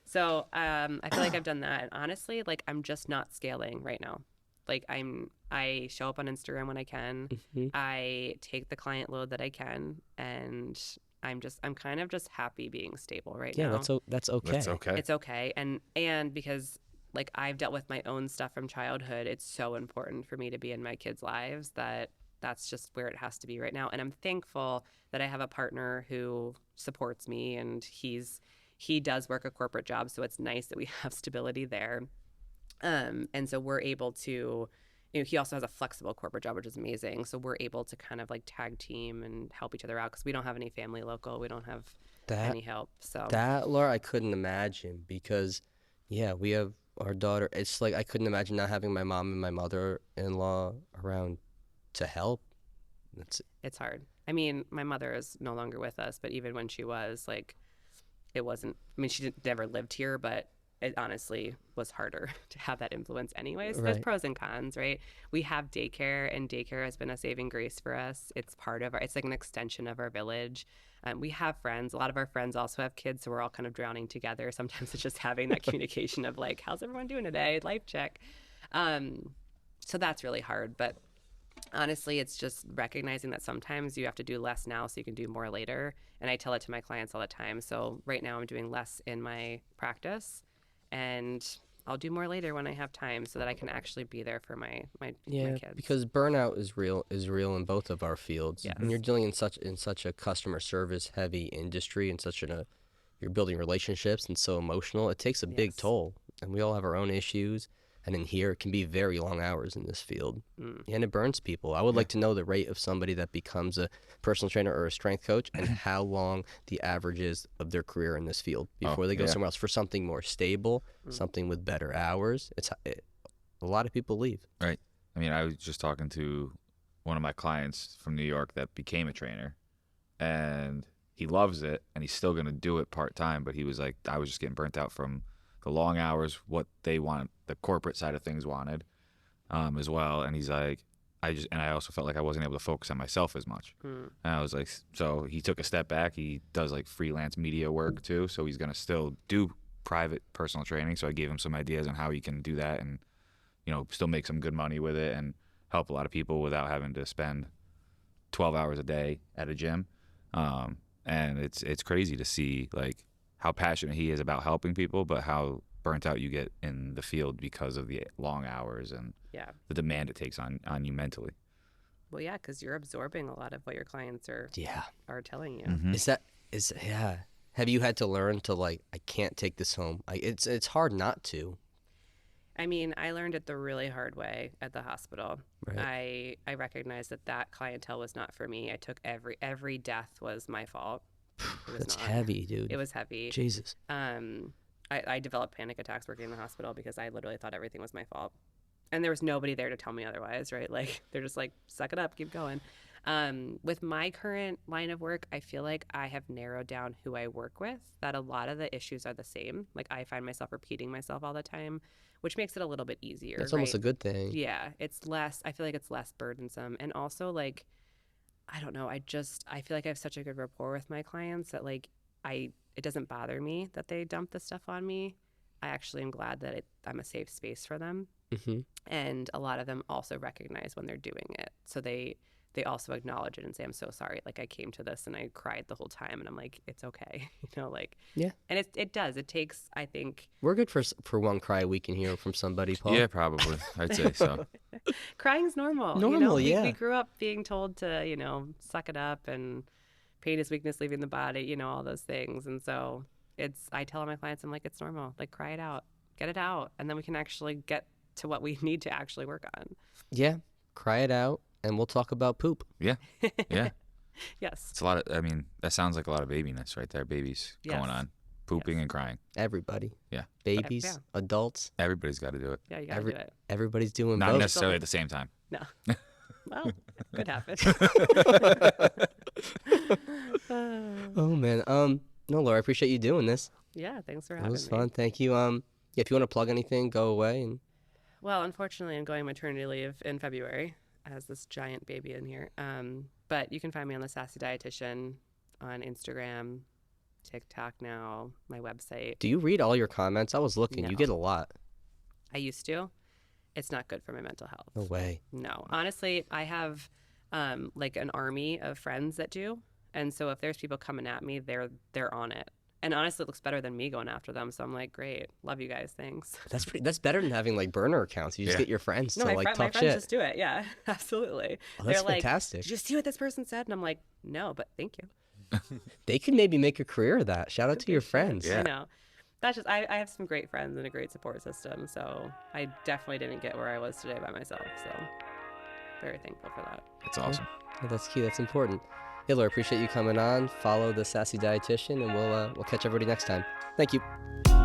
So I feel like I've done that. And honestly, I'm just not scaling right now. I show up on Instagram when I can. Mm-hmm. I take the client load that I can, and I'm kind of just happy being stable right now. Yeah, that's okay. That's okay. It's okay. And because like I've dealt with my own stuff from childhood, it's so important for me to be in my kids' lives that's just where it has to be right now. And I'm thankful that I have a partner who supports me, and he does work a corporate job, so it's nice that we have stability there. And so we're able to, he also has a flexible corporate job, which is amazing. So we're able to kind of like tag team and help each other out because we don't have any family local. We don't have any help. So that, Laura, I couldn't imagine because, yeah, we have our daughter. It's like I couldn't imagine not having my mom and my mother-in-law around to help. It's hard. I mean, my mother is no longer with us, but even when she was, like, it wasn't, I mean, she never lived here, but it honestly was harder to have that influence anyways. There's pros and cons, right? We have daycare, and daycare has been a saving grace for us. It's it's like an extension of our village. We have friends. A lot of our friends also have kids, so we're all kind of drowning together. Sometimes it's just having that communication of like, how's everyone doing today? Life check. So that's really hard. But honestly, it's just recognizing that sometimes you have to do less now so you can do more later. And I tell it to my clients all the time. So right now I'm doing less in my practice, and I'll do more later when I have time so that I can actually be there for my kids. Because burnout is real in both of our fields. Yes. When you're dealing in such a customer service heavy industry and you're building relationships and so emotional, it takes a big toll. And we all have our own issues. And in here, it can be very long hours in this field. And it burns people. I would like to know the rate of somebody that becomes a personal trainer or a strength coach and how long the average is of their career in this field before they go somewhere else for something more stable, something with better hours. A lot of people leave. Right. I mean, I was just talking to one of my clients from New York that became a trainer, and he loves it, and he's still going to do it part-time, but he was like, I was just getting burnt out from the long hours, what they want, the corporate side of things wanted, as well. And he's like, I also felt like I wasn't able to focus on myself as much. And I was like, so he took a step back. He does like freelance media work too. So he's going to still do private personal training. So I gave him some ideas on how he can do that and, still make some good money with it and help a lot of people without having to spend 12 hours a day at a gym. And it's crazy to see like how passionate he is about helping people, but how burnt out you get in the field because of the long hours and the demand it takes on you mentally. Well, yeah, because you're absorbing a lot of what your clients are telling you. Mm-hmm. Have you had to learn to like, I can't take this home? It's hard not to. I mean, I learned it the really hard way at the hospital. Right. I recognized that clientele was not for me. I took every death was my fault. That's heavy, dude. It was heavy. Jesus. I developed panic attacks working in the hospital because I literally thought everything was my fault. And there was nobody there to tell me otherwise, right? Like, they're just like, suck it up, keep going. With my current line of work, I feel like I have narrowed down who I work with, that a lot of the issues are the same. Like, I find myself repeating myself all the time, which makes it a little bit easier. That's almost a good thing. Yeah. I feel like it's less burdensome. And also, like, I don't know. I feel like I have such a good rapport with my clients that like it doesn't bother me that they dump the stuff on me. I actually am glad that I'm a safe space for them. Mm-hmm. And a lot of them also recognize when they're doing it. So they also acknowledge it and say, I'm so sorry. Like, I came to this and I cried the whole time. And I'm like, it's okay. Yeah. And it does. It takes, I think. We're good for one cry we can hear from somebody, Paul. Yeah, probably. I'd say so. Crying's normal. Yeah. We grew up being told to, suck it up, and pain is weakness leaving the body, all those things. And so I tell all my clients, I'm like, it's normal. Like, cry it out. Get it out. And then we can actually get to what we need to actually work on. Yeah. Cry it out. And we'll talk about poop. Yeah. Yeah. Yes. It's a lot of, that sounds like a lot of babiness right there. Babies going on, pooping and crying. Everybody. Yeah. Babies, adults. Everybody's got to do it. Yeah, you got to do it. Everybody's doing Not both. necessarily at the same time. No. Well, could happen. Oh, man. No, Laura, I appreciate you doing this. Yeah, thanks for having me. It was fun. Thank you. If you want to plug anything, go away. Well, unfortunately, I'm going maternity leave in February. I have this giant baby in here. But you can find me on the Sassy Dietitian on Instagram, TikTok now, my website. Do you read all your comments? I was looking. No. You get a lot. I used to. it's not good for my mental health. No way. No. Honestly, I have like an army of friends that do. And so if there's people coming at me, they're on it. And honestly, it looks better than me going after them. So I'm like, great, love you guys, thanks. That's better than having like burner accounts. You just get your friends to like talk my shit. friends just do it. Yeah, absolutely. Oh, that's They're like, fantastic. did you see what this person said? And I'm like, no, but thank you. They could maybe make a career of that. Shout out to your friends. I know. That's just I have some great friends and a great support system. So I definitely didn't get where I was today by myself. So very thankful for that. It's awesome. Yeah, that's key. That's important. Hey, Laura, appreciate you coming on. Follow the Sassy Dietitian, and we'll catch everybody next time. Thank you.